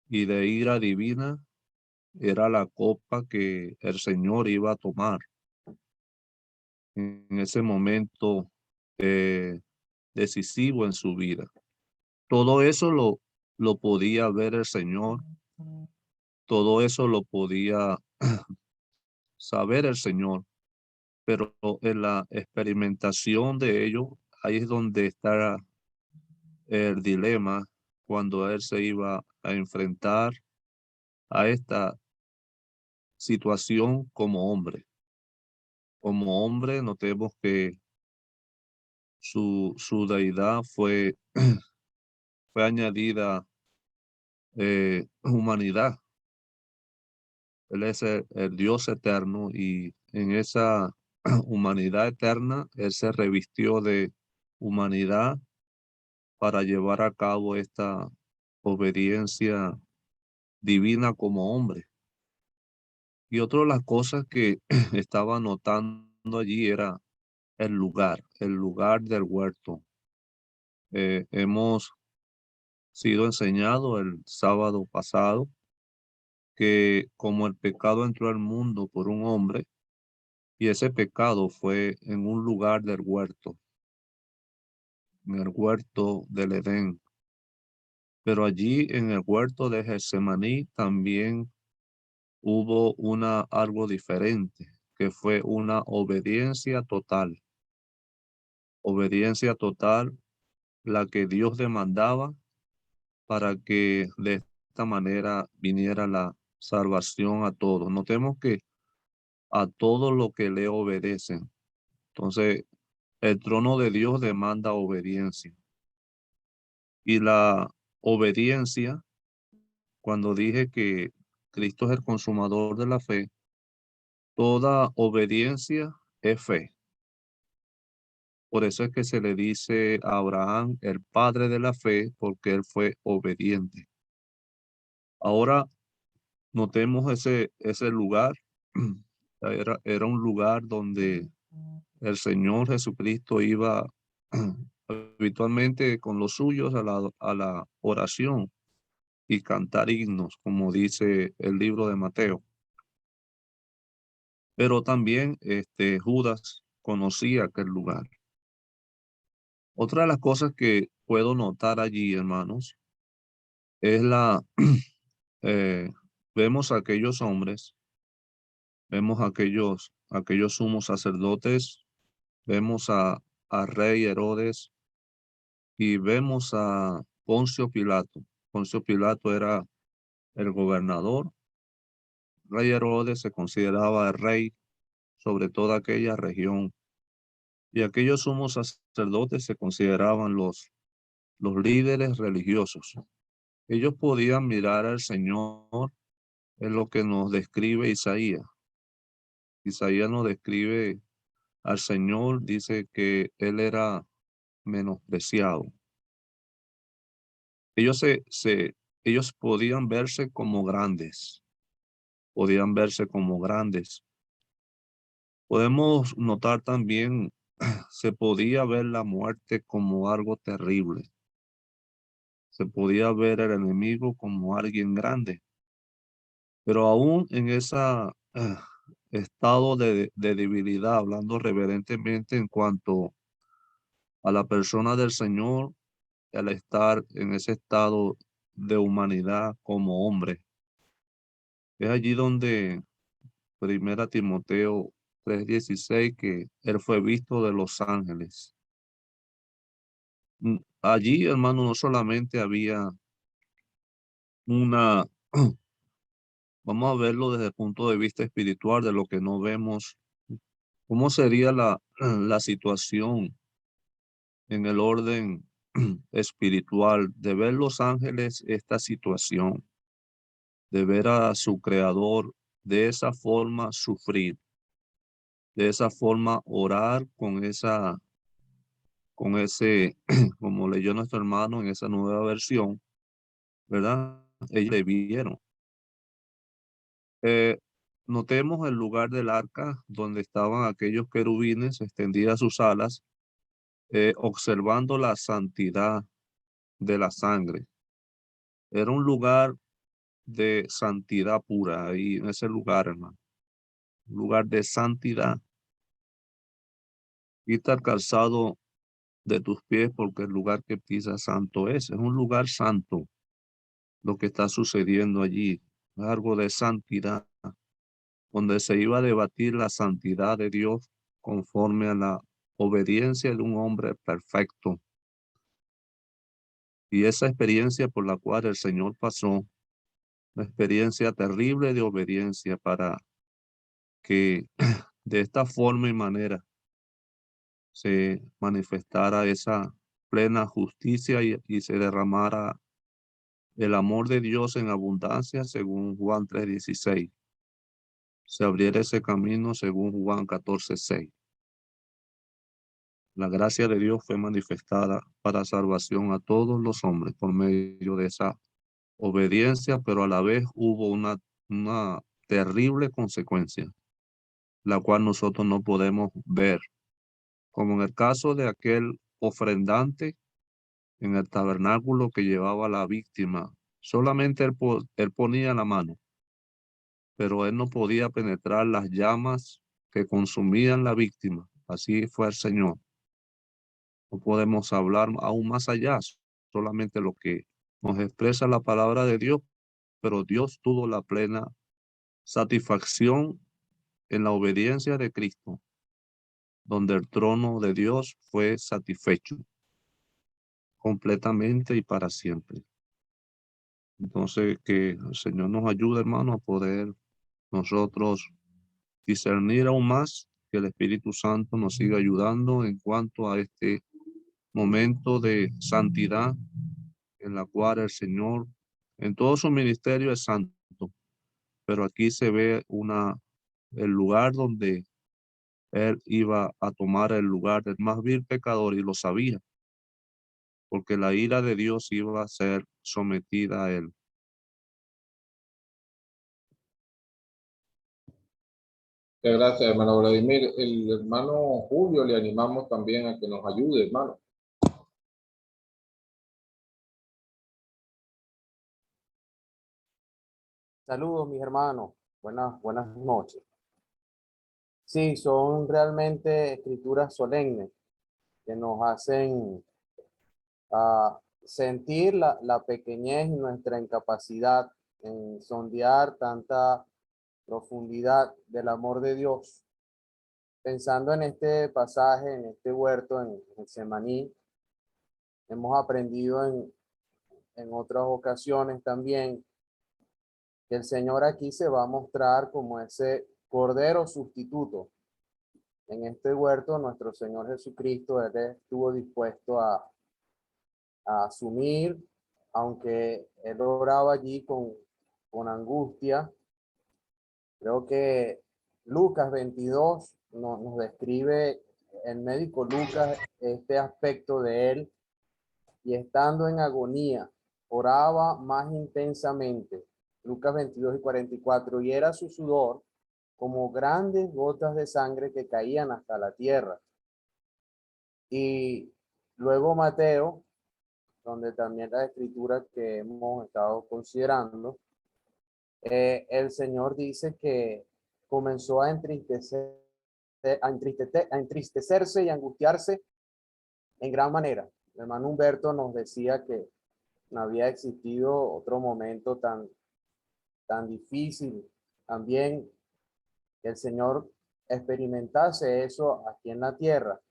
y de ira divina era la copa que el Señor iba a tomar en ese momento decisivo en su vida. Todo eso lo podía ver el Señor. Todo eso lo podía saber el Señor, pero en la experimentación de ello, ahí es donde está el dilema cuando él se iba a enfrentar a esta situación como hombre. Como hombre, notemos que su deidad fue, fue añadida humanidad. Él es el Dios eterno y en esa humanidad eterna, él se revistió de humanidad para llevar a cabo esta obediencia divina como hombre. Y otra de las cosas que estaba notando allí era el lugar del huerto. Hemos sido enseñados el sábado pasado que como el pecado entró al mundo por un hombre, y ese pecado fue en un lugar del huerto, en el huerto del Edén. Pero allí en el huerto de Getsemaní también hubo algo diferente, que fue una obediencia total. Obediencia total, la que Dios demandaba para que de esta manera viniera la salvación a todos. Notemos que a todos los que le obedecen. Entonces, el trono de Dios demanda obediencia. Y la obediencia, cuando dije que Cristo es el consumador de la fe, toda obediencia es fe. Por eso es que se le dice a Abraham el padre de la fe, porque él fue obediente. Ahora notemos ese lugar. Era un lugar donde el Señor Jesucristo iba habitualmente con los suyos a la oración y cantar himnos, como dice el libro de Mateo. Pero también Judas conocía aquel lugar. Otra de las cosas que puedo notar allí, hermanos, es vemos a aquellos hombres, vemos a aquellos sumos sacerdotes, vemos a Rey Herodes y vemos a Poncio Pilato. Poncio Pilato era el gobernador. Rey Herodes se consideraba el rey sobre toda aquella región. Y aquellos sumos sacerdotes se consideraban los líderes religiosos. Ellos podían mirar al Señor en lo que nos describe Isaías. Isaías nos describe al Señor, dice que Él era menospreciado. Ellos podían verse como grandes. Podían verse como grandes. Podemos notar también, se podía ver la muerte como algo terrible. Se podía ver al enemigo como alguien grande. Pero aún en ese estado de debilidad, hablando reverentemente en cuanto a la persona del Señor, al estar en ese estado de humanidad como hombre, es allí donde 1 Timoteo 3:16, que él fue visto de los ángeles. Allí, hermano, no solamente había una, vamos a verlo desde el punto de vista espiritual, de lo que no vemos, cómo sería la situación en el orden espiritual, de ver los ángeles esta situación, de ver a su creador de esa forma sufrir, de esa forma orar con ese, como leyó nuestro hermano en esa nueva versión, ¿verdad? Ellos le vieron. Notemos el lugar del arca donde estaban aquellos querubines, extendidas sus alas, observando la santidad de la sangre. Era un lugar de santidad pura ahí en ese lugar, hermano. Un lugar de santidad. Quita el calzado de tus pies porque el lugar que pisas santo es. Es un lugar santo lo que está sucediendo allí. Es algo de santidad, donde se iba a debatir la santidad de Dios conforme a la obediencia de un hombre perfecto. Y esa experiencia por la cual el Señor pasó, una experiencia terrible de obediencia para que de esta forma y manera se manifestara esa plena justicia y se derramara el amor de Dios en abundancia, según Juan 3:16. Se abriera ese camino, según Juan 14:6. La gracia de Dios fue manifestada para salvación a todos los hombres por medio de esa obediencia, pero a la vez hubo una terrible consecuencia, la cual nosotros no podemos ver, como en el caso de aquel ofrendante en el tabernáculo que llevaba a la víctima. Solamente él ponía la mano, pero él no podía penetrar las llamas que consumían la víctima. Así fue el Señor. No podemos hablar aún más allá, solamente lo que nos expresa la palabra de Dios, pero Dios tuvo la plena satisfacción en la obediencia de Cristo, donde el trono de Dios fue satisfecho completamente y para siempre. Entonces, que el Señor nos ayude, hermano, a poder nosotros discernir aún más, que el Espíritu Santo nos siga ayudando en cuanto a este momento de santidad en la cual el Señor en todo su ministerio es santo, pero aquí se ve el lugar donde él iba a tomar el lugar del más vil pecador y lo sabía, porque la ira de Dios iba a ser sometida a él. Muchas gracias, hermano Vladimir. El hermano Julio le animamos también a que nos ayude, hermano. Saludos, mis hermanos. Buenas noches. Sí, son realmente escrituras solemnes que nos hacen sentir la pequeñez y nuestra incapacidad en sondear tanta profundidad del amor de Dios. Pensando en este pasaje, en este huerto, en Getsemaní, hemos aprendido en otras ocasiones también que el Señor aquí se va a mostrar como ese Cordero sustituto. En este huerto, nuestro Señor Jesucristo, Él estuvo dispuesto a asumir, aunque Él oraba allí con angustia. Creo que Lucas 22 nos describe el médico Lucas este aspecto de Él, y estando en agonía, oraba más intensamente. Lucas 22:44, y era su sudor como grandes gotas de sangre que caían hasta la tierra. Y luego Mateo, donde también la escritura que hemos estado considerando, el Señor dice que comenzó a entristecerse y angustiarse en gran manera. El hermano Humberto nos decía que no había existido otro momento tan difícil también que el Señor experimentase eso aquí en la tierra.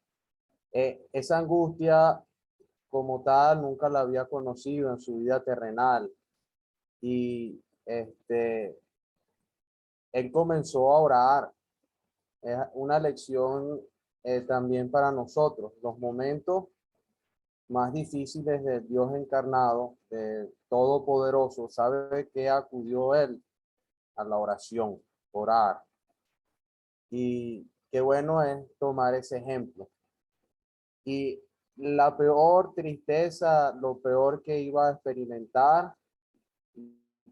Esa angustia como tal nunca la había conocido en su vida terrenal, y él comenzó a orar. Es una lección también para nosotros. Los momentos más difíciles del Dios encarnado, del Todopoderoso, ¿sabe que acudió él? A la oración, orar. Y qué bueno es tomar ese ejemplo. Y la peor tristeza, lo peor que iba a experimentar,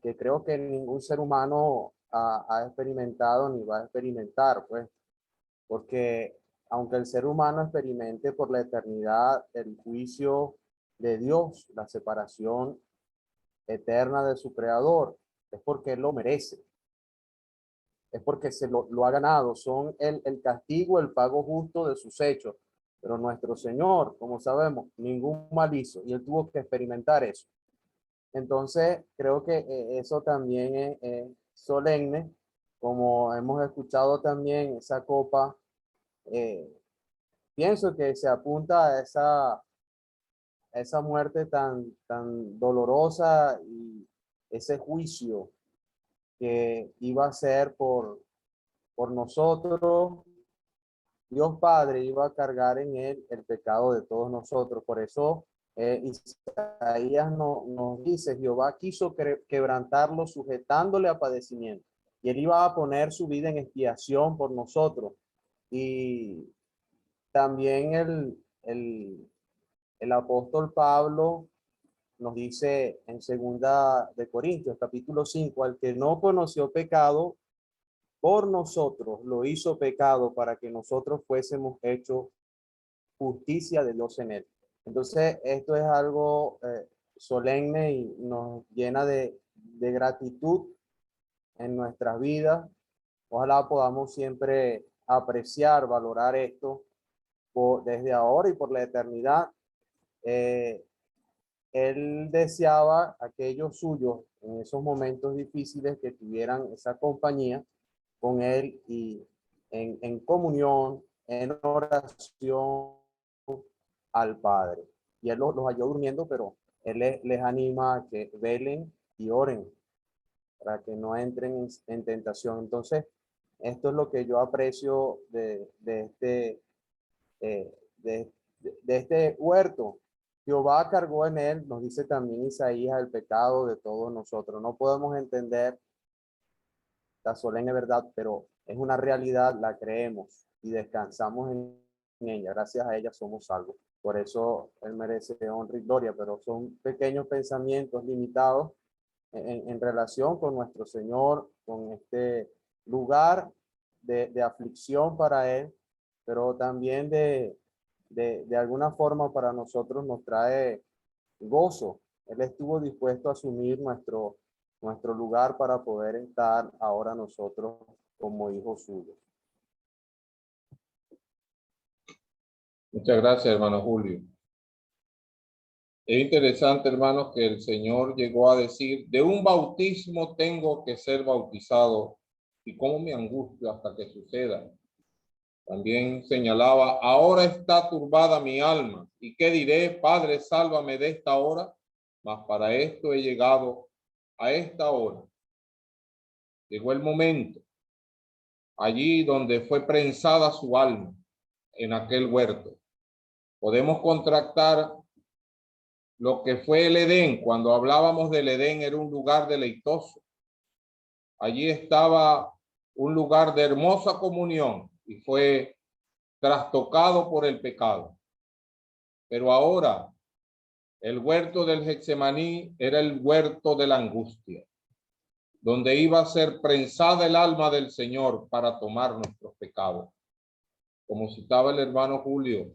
que creo que ningún ser humano ha experimentado ni va a experimentar, pues, porque aunque el ser humano experimente por la eternidad el juicio de Dios, la separación eterna de su creador, es porque él lo merece, es porque se lo ha ganado, son el castigo, el pago justo de sus hechos. Pero nuestro Señor, como sabemos, ningún mal hizo, y él tuvo que experimentar eso. Entonces, creo que eso también es solemne, como hemos escuchado también esa copa pienso que se apunta a esa muerte tan dolorosa y ese juicio que iba a ser por nosotros. Dios Padre iba a cargar en él el pecado de todos nosotros. Por eso Isaías nos dice, Jehová quiso quebrantarlo sujetándole a padecimiento. Y él iba a poner su vida en expiación por nosotros. Y también el apóstol Pablo nos dice en 2 Corintios, capítulo 5, al que no conoció pecado, por nosotros lo hizo pecado para que nosotros fuésemos hechos justicia de Dios en él. Entonces, esto es algo solemne y nos llena de gratitud en nuestras vidas. Ojalá podamos siempre apreciar, valorar esto desde ahora y por la eternidad. Él deseaba a aquellos suyos en esos momentos difíciles que tuvieran esa compañía con él y en comunión, en oración al Padre. Y él los halló durmiendo, pero él les anima a que velen y oren para que no entren en tentación. Entonces, esto es lo que yo aprecio de este huerto. Jehová cargó en él, nos dice también Isaías, el pecado de todos nosotros. No podemos entender la solemne verdad, pero es una realidad, la creemos y descansamos en ella. Gracias a ella somos salvos. Por eso él merece honra y gloria, pero son pequeños pensamientos limitados en relación con nuestro Señor, con este lugar de aflicción para él, pero también de alguna forma para nosotros nos trae gozo. Él estuvo dispuesto a asumir nuestro lugar para poder estar ahora nosotros como hijos suyos. Muchas gracias, hermano Julio. Es interesante, hermanos, que el Señor llegó a decir, de un bautismo tengo que ser bautizado y cómo me angustio hasta que suceda. También señalaba, ahora está turbada mi alma. ¿Y qué diré? Padre, sálvame de esta hora. Mas para esto he llegado a esta hora. Llegó el momento, allí donde fue prensada su alma, en aquel huerto. Podemos contrastar lo que fue el Edén. Cuando hablábamos del Edén, era un lugar deleitoso. Allí estaba un lugar de hermosa comunión y fue trastocado por el pecado. Pero ahora el huerto del Getsemaní era el huerto de la angustia, donde iba a ser prensada el alma del Señor para tomar nuestros pecados. Como citaba el hermano Julio,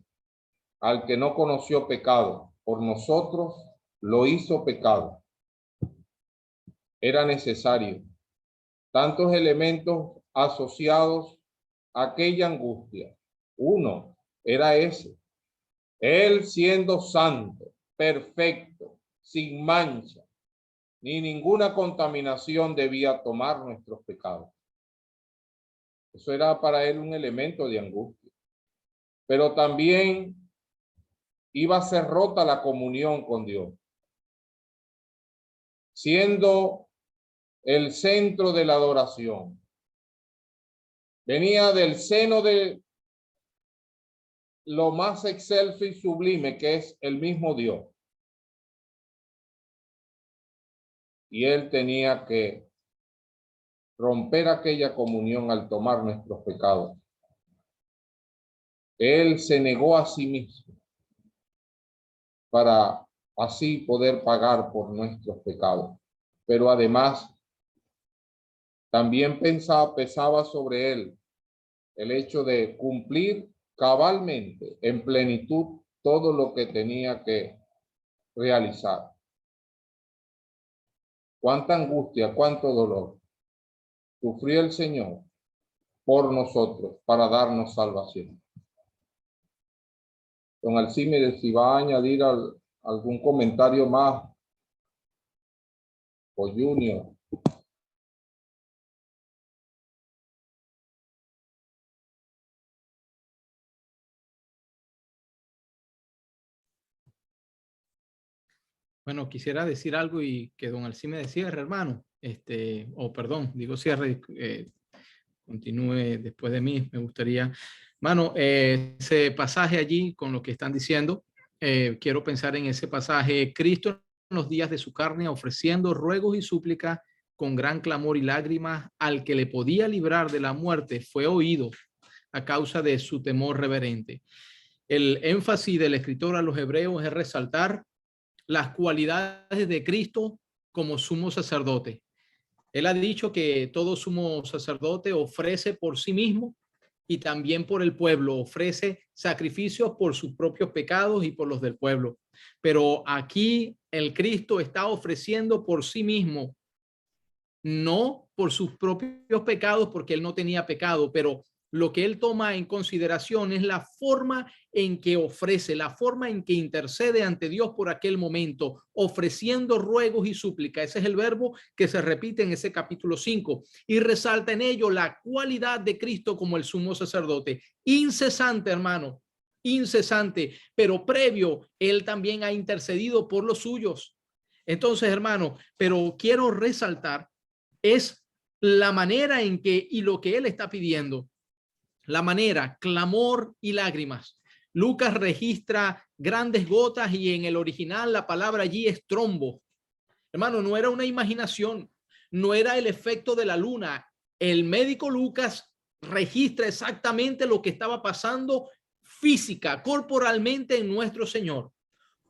al que no conoció pecado, por nosotros lo hizo pecado. Era necesario tantos elementos asociados a aquella angustia. Uno era ese, él siendo santo, perfecto, sin mancha, ni ninguna contaminación debía tomar nuestros pecados. Eso era para él un elemento de angustia. Pero también iba a ser rota la comunión con Dios. Siendo el centro de la adoración. Venía del seno de lo más excelso y sublime que es el mismo Dios. Y él tenía que romper aquella comunión al tomar nuestros pecados. Él se negó a sí mismo para así poder pagar por nuestros pecados. Pero además, también pesaba sobre él el hecho de cumplir cabalmente, en plenitud, todo lo que tenía que realizar. Cuánta angustia, cuánto dolor sufrió el Señor por nosotros para darnos salvación. Don Alcímedes, si va a añadir algún comentario más, o Junior. Bueno, quisiera decir algo y que don Alcime cierre, hermano. Perdón, digo cierre, continúe después de mí. Me gustaría, hermano, ese pasaje allí con lo que están diciendo, quiero pensar en ese pasaje. Cristo en los días de su carne, ofreciendo ruegos y súplicas con gran clamor y lágrimas al que le podía librar de la muerte, fue oído a causa de su temor reverente. El énfasis del escritor a los hebreos es resaltar las cualidades de Cristo como sumo sacerdote. Él ha dicho que todo sumo sacerdote ofrece por sí mismo y también por el pueblo, ofrece sacrificios por sus propios pecados y por los del pueblo. Pero aquí el Cristo está ofreciendo por sí mismo, no por sus propios pecados, porque él no tenía pecado, pero lo que él toma en consideración es la forma en que ofrece, la forma en que intercede ante Dios por aquel momento, ofreciendo ruegos y súplicas. Ese es el verbo que se repite en ese capítulo 5 y resalta en ello la cualidad de Cristo como el sumo sacerdote. Incesante, hermano, incesante, pero previo, él también ha intercedido por los suyos. Entonces, hermano, pero quiero resaltar es la manera en que y lo que él está pidiendo. La manera, clamor y lágrimas. Lucas registra grandes gotas y en el original la palabra allí es trombo. Hermano, no era una imaginación, no era el efecto de la luna. El médico Lucas registra exactamente lo que estaba pasando física, corporalmente en nuestro Señor.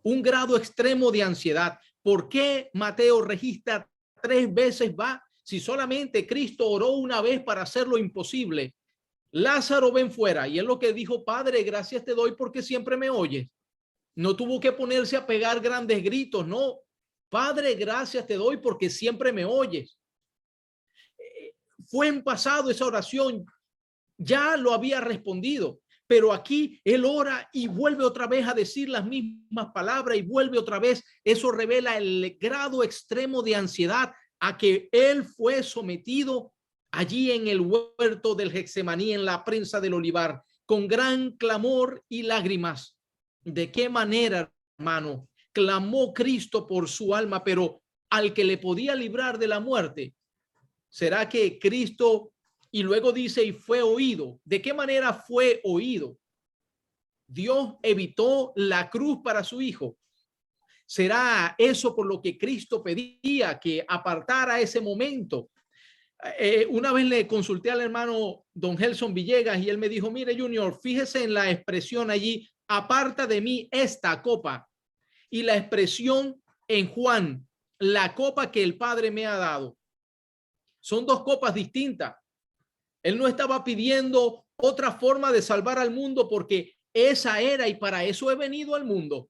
Un grado extremo de ansiedad. ¿Por qué Mateo registra 3 veces va? Si solamente Cristo oró una vez para hacer lo imposible. Lázaro, ven fuera. Y es lo que dijo: Padre, gracias te doy porque siempre me oyes. No tuvo que ponerse a pegar grandes gritos, no. Padre, gracias te doy porque siempre me oyes. Fue en pasado esa oración, ya lo había respondido, pero aquí él ora y vuelve otra vez a decir las mismas palabras y vuelve otra vez. Eso revela el grado extremo de ansiedad a que él fue sometido allí en el huerto del Getsemaní, en la prensa del olivar, con gran clamor y lágrimas. ¿De qué manera, hermano, clamó Cristo por su alma, pero al que le podía librar de la muerte? ¿Será que Cristo, y luego dice, y fue oído? ¿De qué manera fue oído? Dios evitó la cruz para su hijo. ¿Será eso por lo que Cristo pedía que apartara ese momento? Una vez le consulté al hermano don Gelson Villegas y él me dijo: mire, Junior, fíjese en la expresión allí, aparta de mí esta copa, y la expresión en Juan, la copa que el Padre me ha dado. Son 2 copas distintas. Él no estaba pidiendo otra forma de salvar al mundo porque esa era y para eso he venido al mundo.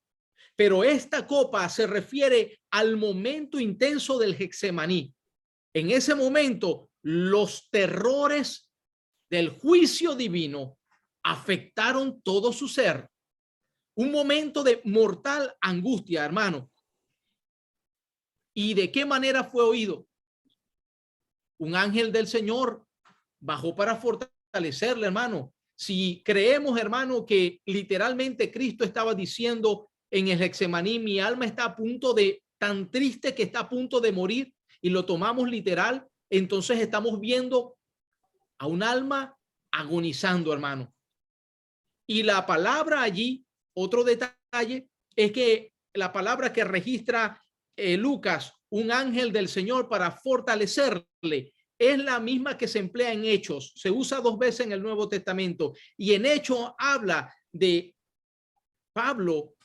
Pero esta copa se refiere al momento intenso del Getsemaní. En ese momento, los terrores del juicio divino afectaron todo su ser. Un momento de mortal angustia, hermano. ¿Y de qué manera fue oído? Un ángel del Señor bajó para fortalecerle, hermano. Si creemos, hermano, que literalmente Cristo estaba diciendo en el Getsemaní: mi alma está a punto de, tan triste que está a punto de morir, y lo tomamos literal, entonces estamos viendo a un alma agonizando, hermano. Y la palabra allí, otro detalle, es que la palabra que registra Lucas, un ángel del Señor para fortalecerle, es la misma que se emplea en Hechos. Se usa 2 veces en el Nuevo Testamento. Y en Hechos habla de Pablo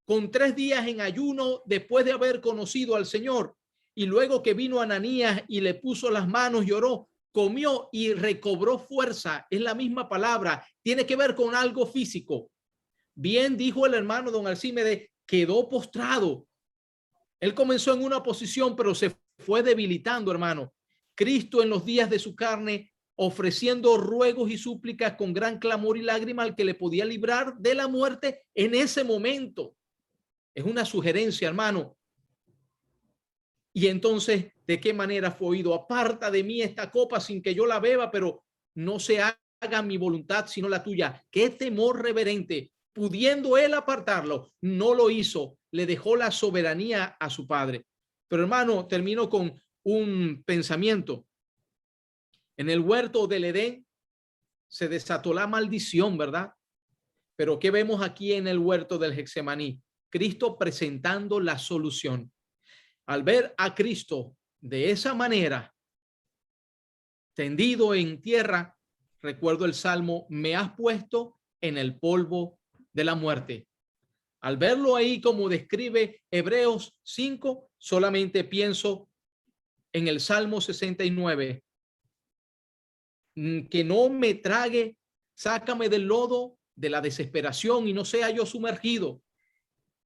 con 3 días en ayuno después de haber conocido al Señor. Y luego que vino Ananías y le puso las manos y oró, comió y recobró fuerza. Es la misma palabra. Tiene que ver con algo físico. Bien dijo el hermano don Alcímedes, quedó postrado. Él comenzó en una posición, pero se fue debilitando, hermano. Cristo en los días de su carne, ofreciendo ruegos y súplicas con gran clamor y lágrima al que le podía librar de la muerte en ese momento. Es una sugerencia, hermano. Y entonces, ¿de qué manera fue oído? Aparta de mí esta copa sin que yo la beba, pero no se haga mi voluntad sino la tuya. Qué temor reverente. Pudiendo él apartarlo, no lo hizo. le dejó la soberanía a su padre. Pero hermano, termino con un pensamiento. En el huerto del Edén se desató la maldición, ¿verdad? Pero ¿qué vemos aquí en el huerto del Getsemaní? Cristo presentando la solución. Al ver a Cristo de esa manera, tendido en tierra, recuerdo el Salmo, me has puesto en el polvo de la muerte. Al verlo ahí como describe Hebreos 5, solamente pienso en el Salmo 69, que no me trague, sácame del lodo de la desesperación y no sea yo sumergido,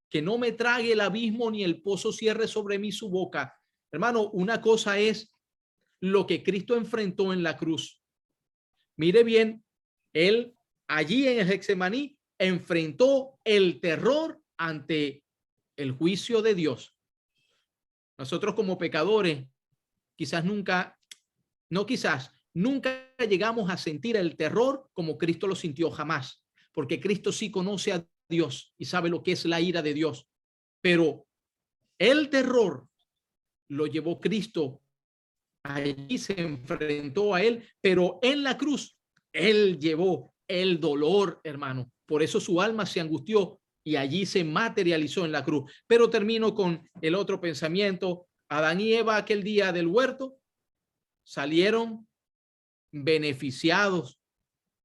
que no me trague el abismo ni el pozo cierre sobre mí su boca. Hermano, una cosa es lo que Cristo enfrentó en la cruz. Mire bien, él allí en el Getsemaní enfrentó el terror ante el juicio de Dios. Nosotros como pecadores, quizás nunca, no quizás, nunca llegamos a sentir el terror como Cristo lo sintió, jamás, porque Cristo sí conoce a Dios y sabe lo que es la ira de Dios, pero el terror lo llevó Cristo. Allí se enfrentó a él, pero en la cruz él llevó el dolor, hermano. Por eso su alma se angustió y allí se materializó en la cruz. Pero termino con el otro pensamiento. Adán y Eva aquel día del huerto salieron beneficiados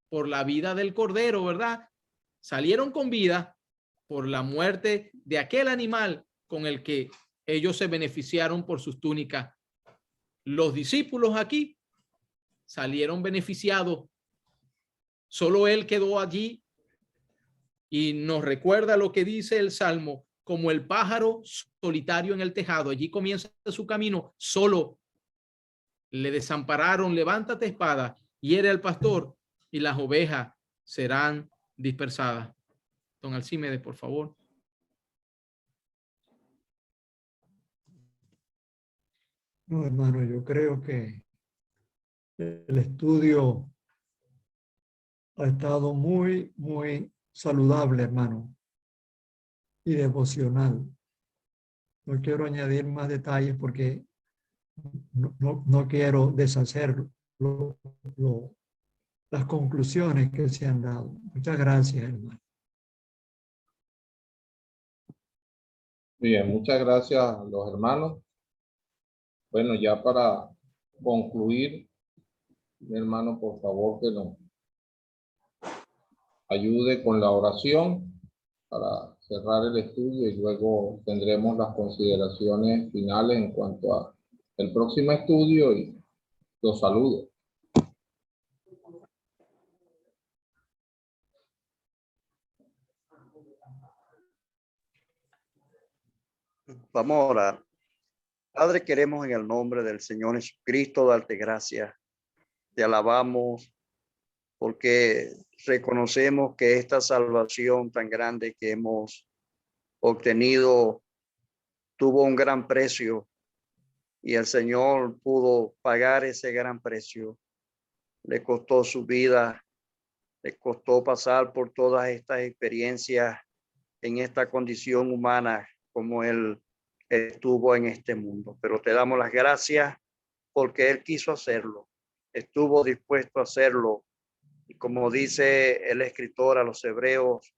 por la vida del cordero, ¿verdad? Salieron con vida por la muerte de aquel animal con el que ellos se beneficiaron por sus túnicas. Los discípulos aquí salieron beneficiados. Solo él quedó allí y nos recuerda lo que dice el Salmo, como el pájaro solitario en el tejado. Allí comienza su camino solo. Le desampararon, levántate espada, hiere al pastor y las ovejas serán dispersadas. Don Alcímedes, por favor. No, hermano, yo creo que el estudio ha estado muy, muy saludable, hermano, y devocional. No quiero añadir más detalles porque no quiero deshacer las conclusiones que se han dado. Muchas gracias, hermano. Bien, muchas gracias a los hermanos. Bueno, ya para concluir, mi hermano, por favor, que nos ayude con la oración para cerrar el estudio y luego tendremos las consideraciones finales en cuanto a el próximo estudio y los saludos. Vamos a orar. Padre, queremos en el nombre del Señor Jesucristo darte gracias. Te alabamos porque reconocemos que esta salvación tan grande que hemos obtenido tuvo un gran precio y el Señor pudo pagar ese gran precio. Le costó su vida, le costó pasar por todas estas experiencias en esta condición humana como Él estuvo en este mundo. Pero te damos las gracias porque Él quiso hacerlo, estuvo dispuesto a hacerlo. Y como dice el escritor a los hebreos,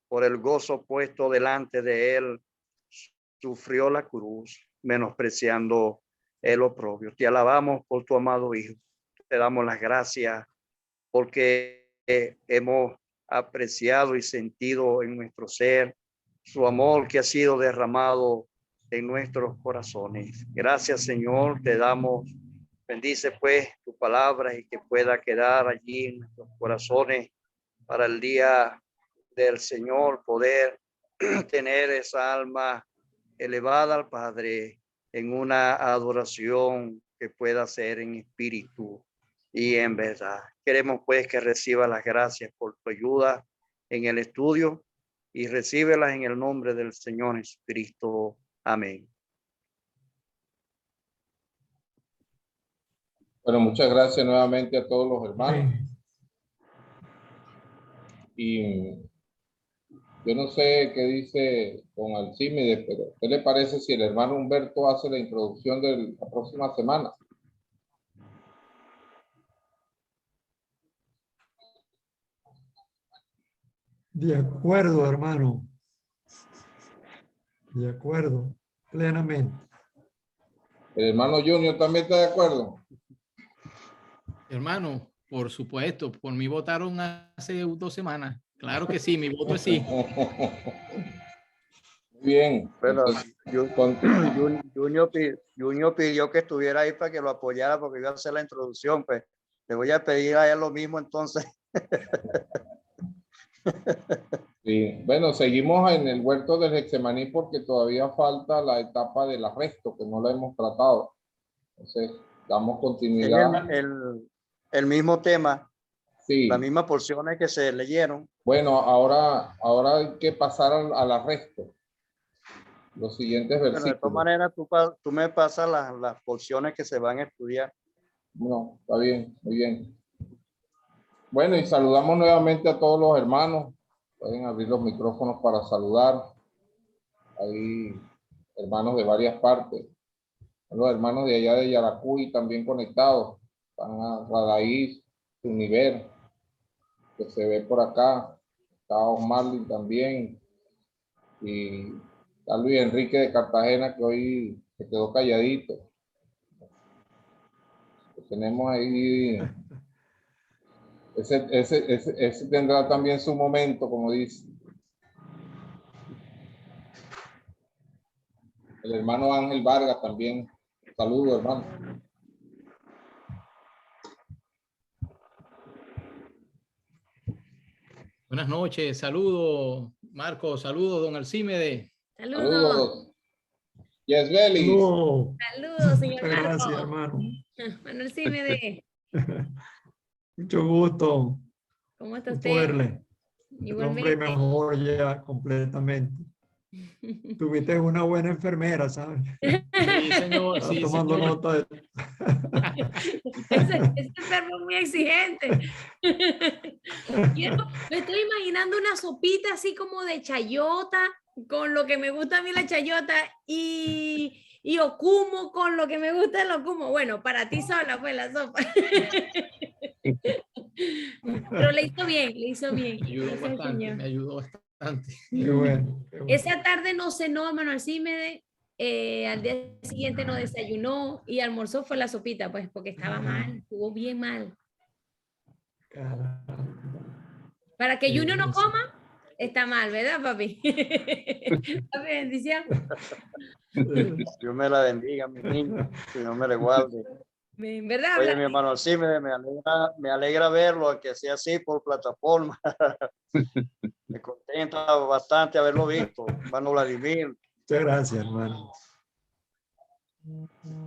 por el gozo puesto delante de Él, sufrió la cruz, menospreciando el oprobio. Te alabamos por tu amado Hijo. Te damos las gracias porque hemos apreciado y sentido en nuestro ser su amor que ha sido derramado en nuestros corazones. Gracias, Señor, te damos. Bendice pues tu palabra y que pueda quedar allí en nuestros corazones para el día del Señor, poder tener esa alma elevada al Padre en una adoración que pueda ser en espíritu y en verdad. Queremos pues que reciba las gracias por tu ayuda en el estudio y recíbelas en el nombre del Señor Jesucristo. Amén. Bueno, muchas gracias nuevamente a todos los hermanos. Y Yo no sé qué dice con Alcímedes, pero ¿qué le parece si el hermano Humberto hace la introducción de la próxima semana? De acuerdo, hermano. De acuerdo, plenamente. ¿El hermano Junior también está de acuerdo? Hermano, por supuesto, por mí votaron hace 2 semanas. Claro que sí, mi voto es sí. Muy bien. Bueno, Entonces, Junior pidió que estuviera ahí para que lo apoyara porque iba a hacer la introducción. Pues le voy a pedir a él lo mismo entonces. sí. Bueno, seguimos en el huerto del Getsemaní porque todavía falta la etapa del arresto, que no la hemos tratado. Entonces, damos Es continuidad. el mismo tema, Sí. las mismas porciones que se leyeron. Bueno, ahora hay que pasar al arresto. Los siguientes Bueno, de todas versículos. maneras, tú me pasas las porciones que se van a estudiar. No, está bien, muy bien. Bueno, y saludamos nuevamente a todos los hermanos. Pueden abrir los micrófonos para saludar. Hay hermanos de varias partes. Los hermanos de allá de Yaracuy también conectados. Están a Radaíz, Univer, que se ve por acá. Está Osmarlin también. Y está Luis Enrique de Cartagena, que hoy se quedó calladito. Tenemos ahí, ese tendrá también su momento, como dice. El hermano Ángel Vargas también. Saludos, hermano. Buenas noches, saludos, Marco, saludos, don Alcímedes. Saludos. Saludos. Yesbeli. No, Saludos, señor muchas gracias, Marco. hermano. Manuel Címede, Mucho gusto ¿cómo está usted? poderle. El hombre Igualmente. mejor ya completamente. Tuviste una buena enfermera, ¿sabes? Sí, señor, Estaba sí, tomando señor. nota de... Ese enfermo es muy exigente. Me estoy imaginando una sopita así como de chayota, con lo que me gusta a mí la chayota, y okumo con lo que me gusta el okumo. Bueno, para ti sola fue la sopa. Pero le hizo bien, le hizo bien. Me ayudó Gracias al bastante, Señor. me ayudó bastante. Qué bueno, qué bueno. Esa tarde no cenó Manuel Címede, al día siguiente no desayunó y almorzó fue la sopita, pues porque estaba mal, estuvo bien mal. Caramba. Para que Sí, Junior no sí. coma, está mal, ¿verdad, papi? Papi, bendición. Dios me la bendiga, mi niño, que Dios me le guarde. ¿Verdad? Oye, Blas? mi hermano Alcímedes, me alegra verlo, que sea así por plataforma. Me contenta bastante haberlo visto, hermano Vladimir. Muchas gracias, hermano.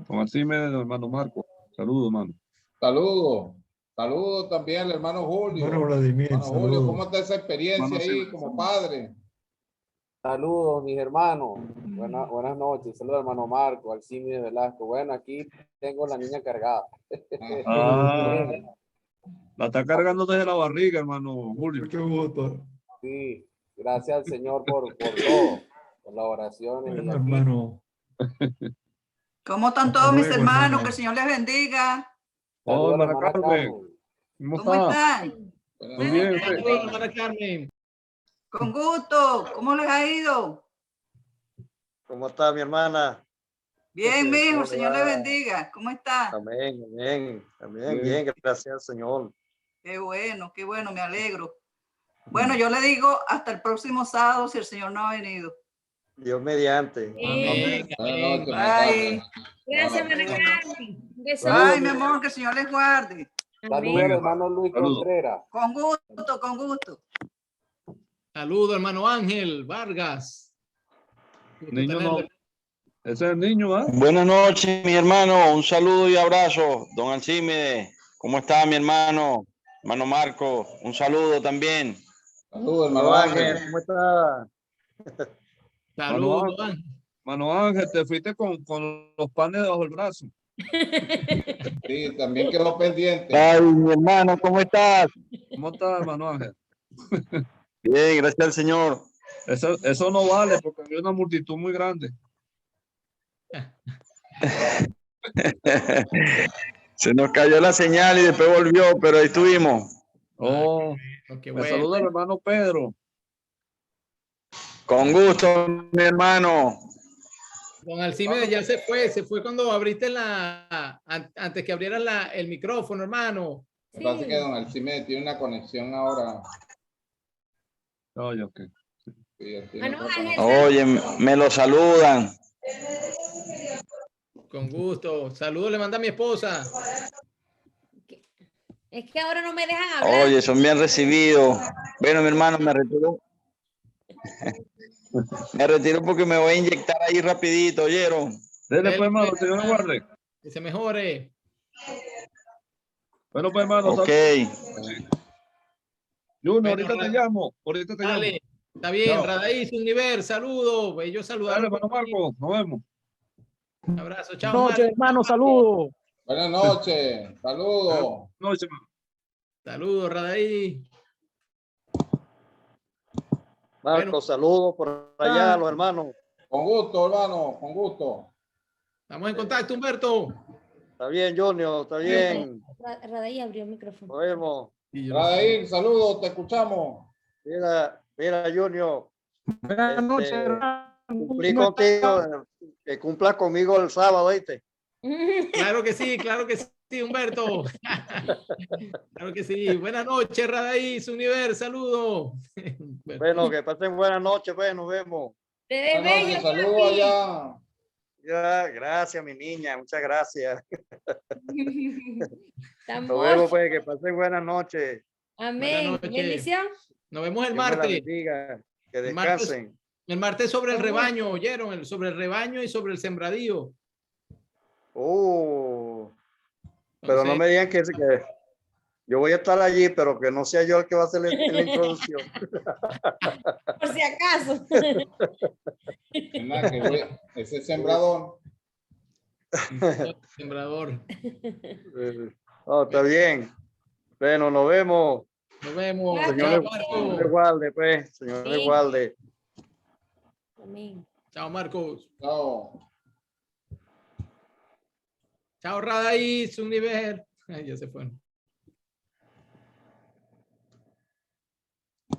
Con Alcímedes, hermano Marco. Saludos, hermano. Saludos. Saludos también al hermano Julio. Hermano Vladimir, Hermano Julio, saludos. ¿cómo está esa experiencia Hermano, ahí sí. como padre? Saludos, mis hermanos. Buenas noches. Saludos, hermano Marco, Alcímedes Velasco. Bueno, aquí tengo la niña cargada. Ah, la está cargando desde la barriga, hermano Julio. Mucho gusto. Sí, gracias al Señor por todo, por las oraciones. Y Bueno, aquí, hermano. ¿Cómo están Hasta todos mis luego, hermanos? hermano. Que el Señor les bendiga. saludos a la Hola, hermana Carmen. Carmen. ¿Cómo ¿Cómo está? están? Muy bien. Saludos, hermana Carmen. Con gusto. ¿Cómo les ha ido? ¿Cómo está mi hermana? Bien, ¿Cómo mijo. le El Señor les va? bendiga. ¿Cómo está? Amén, amén, amén, Bien. bien, gracias al Señor. Qué bueno, me alegro. Bueno, yo le digo hasta el próximo sábado si el Señor no ha venido. Dios mediante. Amén, Buenas amén. noches, hermana Bye. Carmen. Gracias, Bueno, hermana Carmen. Un beso. Saludos, Ay, mi amor, que el Señor les guarde. Saludos al hermano Luis Saludos. Contreras. Con gusto, con gusto. Saludos, hermano Ángel Vargas. Gusto Niño no. tenerlo. Ese es el niño, ¿ah? Buenas noches, mi hermano. Un saludo y abrazo, don Alcímedes. ¿Cómo está, mi hermano? Hermano Marco, un saludo también. Saludos, Hola, hermano Ángel, Ángel. ¿cómo está? Saludos, Ángel. Mano Ángel, te fuiste con los panes debajo del brazo. Sí, también quedó pendiente. Ay, mi hermano, ¿cómo estás? ¿Cómo está, hermano Ángel? Bien, gracias al Señor. Eso no vale porque había una multitud muy grande. Se nos cayó la señal y después volvió, pero ahí estuvimos. Oh, Qué me bueno. saluda el hermano Pedro. Con gusto, mi hermano. Don Alcime ya se fue cuando abriste antes que abrieras el micrófono, hermano. Lo que pasa es que don Alcime tiene una conexión ahora. Oye, ok. Sí, él tiene Bueno, otra Ángel, conexión. Oye, me lo saludan. Con gusto. Saludos le manda a mi esposa. es que ahora no me dejan hablar. Oye, son bien recibidos. Bueno, mi hermano, me retiro. Me retiro porque me voy a inyectar ahí rapidito, ¿oyeron? Dele pues, hermano, Señor le guarde. Que se mejore. Bueno, pues, hermano. Ok. Junior, Bueno, ahorita te llamo. Ahorita te llamo. Dale. Está bien. Chao. Radaís, Univer, saludos. Ellos Dale, saludaron. hermano Marco. Nos vemos. Un abrazo. Chao, Buenas noches, Marco. hermano, saludos. Buenas noches. Saludos. Noche, hermano. Saludos, Radaís. Marco, Bueno. saludos por allá, los hermanos. Con gusto, hermano. Con gusto. Estamos en contacto, Humberto. Está bien, Junior, está bien. Radaí abrió el micrófono. Nos vemos. Y yo no sé. Radaí, saludos, te escuchamos. Mira, Junior. Buenas noches, hermano. Cumplí contigo, que cumpla conmigo el sábado, ¿viste? Claro que sí, Humberto. Claro que sí. Buenas noches, Radaís, Univer, saludos. Bueno, que pasen buenas noches, pues, nos vemos. Te ves Buenas bello, noches, saludos papi. allá. Ya, gracias, mi niña, muchas gracias. Tan Nos vemos, mocho. pues, que pasen buenas noches. Amén. Buenas noches. Bendición. Nos vemos el Dios me la martes. bendiga, que El martes. descansen. El martes sobre el Con rebaño, ¿oyeron? Sobre el rebaño y sobre el sembradío. Pero no me digan que yo voy a estar allí, pero que no sea yo el que va a hacer la introducción. Por si acaso. Nada, que ese sembrador. Sembrador. Oh, está bien. Bueno, nos vemos. Nos vemos. Gracias. Chao, Señor le Marcos. guarde, pues. Señor le Sí. guarde. Amén. Chao, Marcos. Chao. Chao, Radaís, Univer. Ay, ya se fueron.